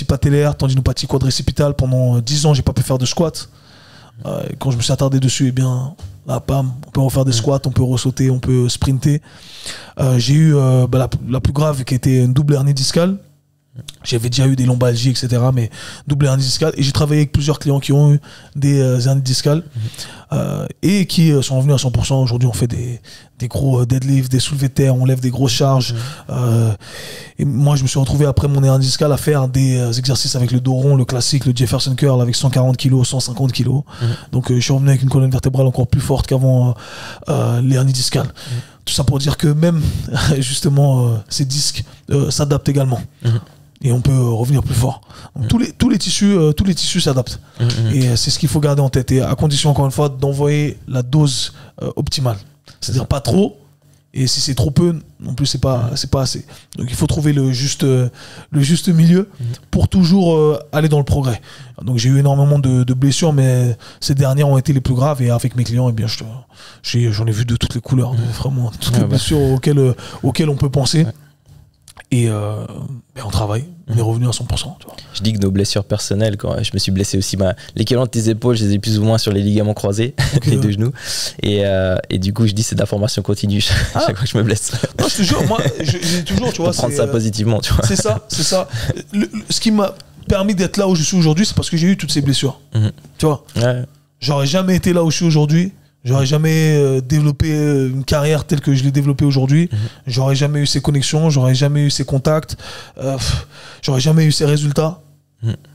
patellaire, tendinopathie quadricipitale. Pendant 10 ans, j'ai pas pu faire de squat. Quand je me suis attardé dessus, eh bien, là, bam, on peut refaire des squats, on peut ressauter, on peut sprinter. J'ai eu la plus grave qui était une double hernie discale. J'avais déjà eu des lombalgies, etc. Mais double hernie discale. Et j'ai travaillé avec plusieurs clients qui ont eu des hernies discales et qui sont revenus à 100%. Aujourd'hui, on fait des gros deadlifts, des soulevés de terre, on lève des grosses charges. Et moi, je me suis retrouvé après mon hernie discale à faire des exercices avec le dos rond, le classique, le Jefferson Curl avec 140 kg, 150 kg. Donc, je suis revenu avec une colonne vertébrale encore plus forte qu'avant l'hernie discale. Tout ça pour dire que même, justement, ces disques s'adaptent également. Et on peut revenir plus fort. Donc, tous les tissus s'adaptent. Et c'est ce qu'il faut garder en tête. Et à condition, encore une fois, d'envoyer la dose optimale. C'est-à-dire pas trop. Et si c'est trop peu, non plus, c'est pas assez. Donc il faut trouver le juste milieu pour toujours aller dans le progrès. Donc j'ai eu énormément de blessures, mais ces dernières ont été les plus graves. Et avec mes clients, eh bien, j'en ai vu de toutes les couleurs, vraiment toutes les blessures auxquelles on peut penser. Et on travaille, on est revenu à 100%. Tu vois. Je dis que nos blessures personnelles, quand je me suis blessé aussi, l'équivalent de tes épaules, je les ai plus ou moins sur les ligaments croisés, les deux genoux. Et du coup, je dis c'est de la formation continue chaque fois que je me blesse. Non, je te jure, moi, j'ai toujours, tu vois. Prendre ça positivement, tu vois. C'est ça. Ce qui m'a permis d'être là où je suis aujourd'hui, c'est parce que j'ai eu toutes ces blessures. Tu vois. J'aurais jamais été là où je suis aujourd'hui. J'aurais jamais développé une carrière telle que je l'ai développée aujourd'hui. J'aurais jamais eu ces connexions, j'aurais jamais eu ces contacts, j'aurais jamais eu ces résultats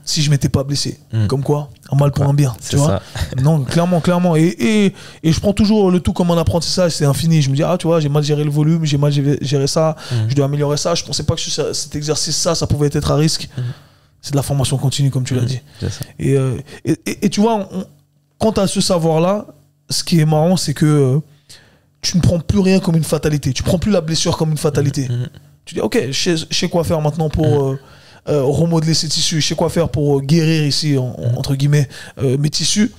si je m'étais pas blessé. Comme quoi, un mal pour un bien, tu vois. Non, clairement. Et je prends toujours le tout comme un apprentissage, c'est infini. Je me dis, tu vois, j'ai mal géré le volume, j'ai mal géré ça, je dois améliorer ça. Je pensais pas que cet exercice, ça pouvait être à risque. C'est de la formation continue, comme tu l'as dit. Et tu vois, quant à ce savoir-là, ce qui est marrant, c'est que tu ne prends plus rien comme une fatalité. Tu prends plus la blessure comme une fatalité. Tu dis, ok, je sais quoi faire maintenant pour remodeler ces tissus, je sais quoi faire pour guérir ici, entre guillemets, mes tissus.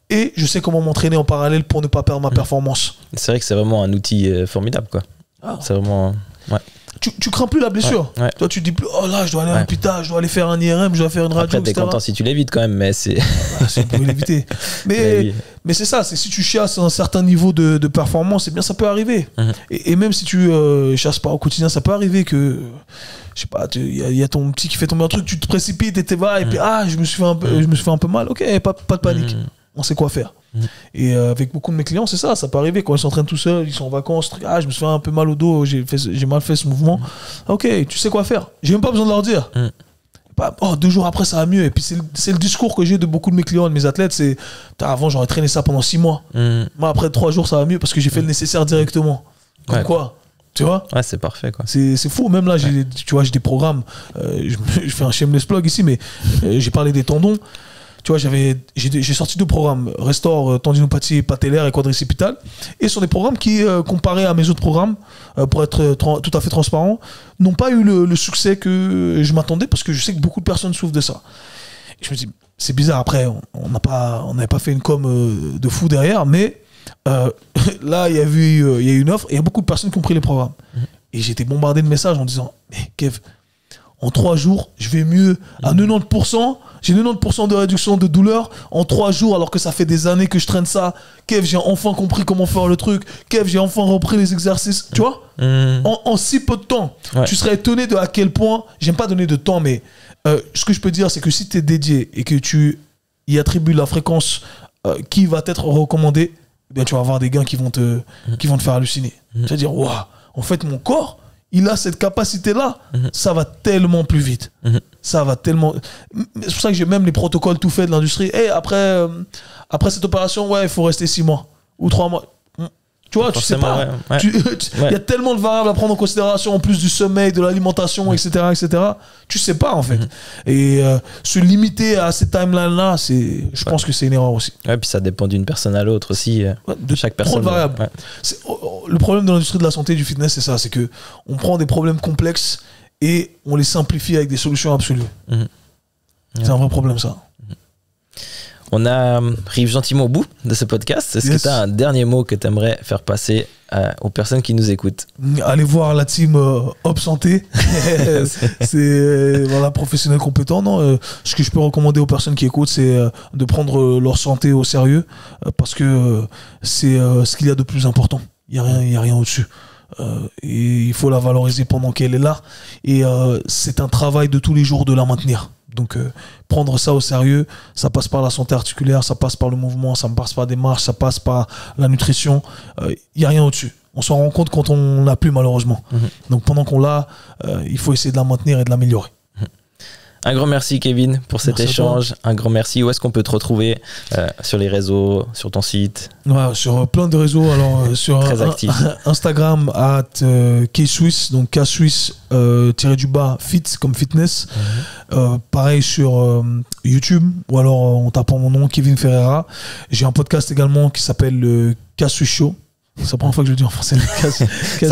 Et je sais comment m'entraîner en parallèle pour ne pas perdre ma performance. C'est vrai que c'est vraiment un outil formidable, quoi. C'est vraiment... Ouais. Tu crains plus la blessure. Toi, tu te dis plus, oh là, je dois aller à l'hôpital, je dois aller faire un IRM, je dois faire une radio, Après, t'es content si tu l'évites quand même, mais c'est... c'est pour l'éviter. Mais c'est ça, c'est si tu chasses un certain niveau de performance, eh bien, ça peut arriver. Et même si tu chasses pas au quotidien, ça peut arriver que, je sais pas, il y a ton petit qui fait tomber un truc, tu te précipites et t'es va, et puis, je me suis fait un peu mal. Ok, pas de panique. On sait quoi faire. Et avec beaucoup de mes clients, c'est ça peut arriver quand ils s'entraînent tout seuls, ils sont en vacances, je me suis fait un peu mal au dos, j'ai mal fait ce mouvement. Ok, tu sais quoi faire. J'ai même pas besoin de leur dire. 2 jours après ça va mieux. Et puis c'est le discours que j'ai de beaucoup de mes clients, de mes athlètes, c'est avant j'aurais traîné ça pendant 6 mois. Moi après 3 jours ça va mieux parce que j'ai fait le nécessaire directement. Comme quoi, tu vois. Ouais, c'est parfait, quoi. C'est fou. Même là, j'ai des programmes. Je fais un shameless plug ici, mais j'ai parlé des tendons. Tu vois, j'ai sorti 2 programmes, Restore, tendinopathie patellaire et quadricipitale, et ce sont des programmes qui, comparés à mes autres programmes, pour être tout à fait transparent, n'ont pas eu le succès que je m'attendais, parce que je sais que beaucoup de personnes souffrent de ça. Et je me dis, c'est bizarre, après, on n'avait pas fait une com de fou derrière, mais là, il y a eu une offre, et il y a beaucoup de personnes qui ont pris les programmes. Et j'ai été bombardé de messages en disant, mais Kev, en 3 jours, je vais mieux à 90%. J'ai 90% de réduction de douleur en 3 jours alors que ça fait des années que je traîne ça. Kev, j'ai enfin compris comment faire le truc. Kev, j'ai enfin repris les exercices. Tu vois, en si peu de temps, tu serais étonné de à quel point, j'aime pas donner de temps, mais ce que je peux dire, c'est que si tu es dédié et que tu y attribues la fréquence qui va être recommandée, eh bien, tu vas avoir des gains qui vont te faire halluciner. Tu vas dire, waouh, en fait, mon corps, il a cette capacité-là, ça va tellement plus vite. Ça va tellement... C'est pour ça que j'ai même les protocoles tout faits de l'industrie. Et après cette opération, il faut rester 6 mois ou 3 mois. Tu vois, tu sais pas. Il y a tellement de variables à prendre en considération, en plus du sommeil, de l'alimentation, etc. Tu sais pas, en fait. Et se limiter à ces timelines-là, je pense que c'est une erreur aussi. Ouais, puis ça dépend d'une personne à l'autre aussi. De chaque personne. Trop de variables. Le problème de l'industrie de la santé et du fitness, c'est ça. C'est qu'on prend des problèmes complexes et on les simplifie avec des solutions absolues. C'est un vrai problème, ça. On arrive gentiment au bout de ce podcast. Est-ce que tu as un dernier mot que tu aimerais faire passer aux personnes qui nous écoutent? Allez voir la team Hop Santé. C'est professionnel compétent. Non, ce que je peux recommander aux personnes qui écoutent, c'est de prendre leur santé au sérieux parce que c'est ce qu'il y a de plus important. Il n'y a rien au-dessus. Et il faut la valoriser pendant qu'elle est là. Et c'est un travail de tous les jours de la maintenir. Donc prendre ça au sérieux, ça passe par la santé articulaire, ça passe par le mouvement, ça passe par des marches, ça passe par la nutrition. Il n'y a rien au-dessus. On s'en rend compte quand on l'a plus, malheureusement. Donc pendant qu'on l'a, il faut essayer de la maintenir et de l'améliorer. Un grand merci, Kevin, pour cet échange. Un grand merci. Où est-ce qu'on peut te retrouver sur les réseaux, sur ton site? Sur plein de réseaux. Alors, sur très actif. Instagram, @K-Swiss, donc K-Swiss _fit comme fitness. Pareil sur YouTube, ou alors en tapant mon nom, Kevin Ferreira. J'ai un podcast également qui s'appelle le K-Swiss Show. C'est la première fois que je le dis en français. Ça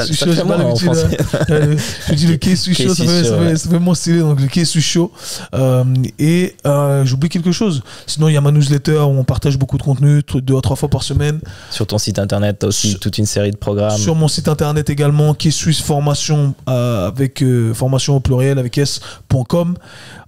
fait moins en français. Je dis le K-Swiss Show, ça fait moins stylé, donc le K-Swiss Show. Et j'oublie quelque chose. Sinon, il y a ma newsletter où on partage beaucoup de contenu, 2 à 3 fois par semaine. Sur ton site internet, tu as aussi toute une série de programmes. Sur mon site internet également, K-Swiss Formation, avec formation au pluriel, avec s.com,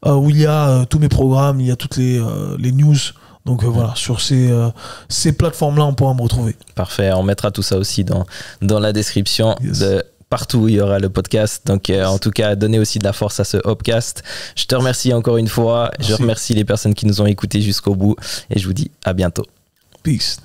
où il y a tous mes programmes, il y a toutes les news. Donc voilà, sur ces plateformes-là, on pourra me retrouver. Parfait, on mettra tout ça aussi dans la description de partout où il y aura le podcast. Donc en tout cas, donnez aussi de la force à ce Hopcast. Je te remercie encore une fois. Merci. Je remercie les personnes qui nous ont écoutés jusqu'au bout et je vous dis à bientôt. Peace.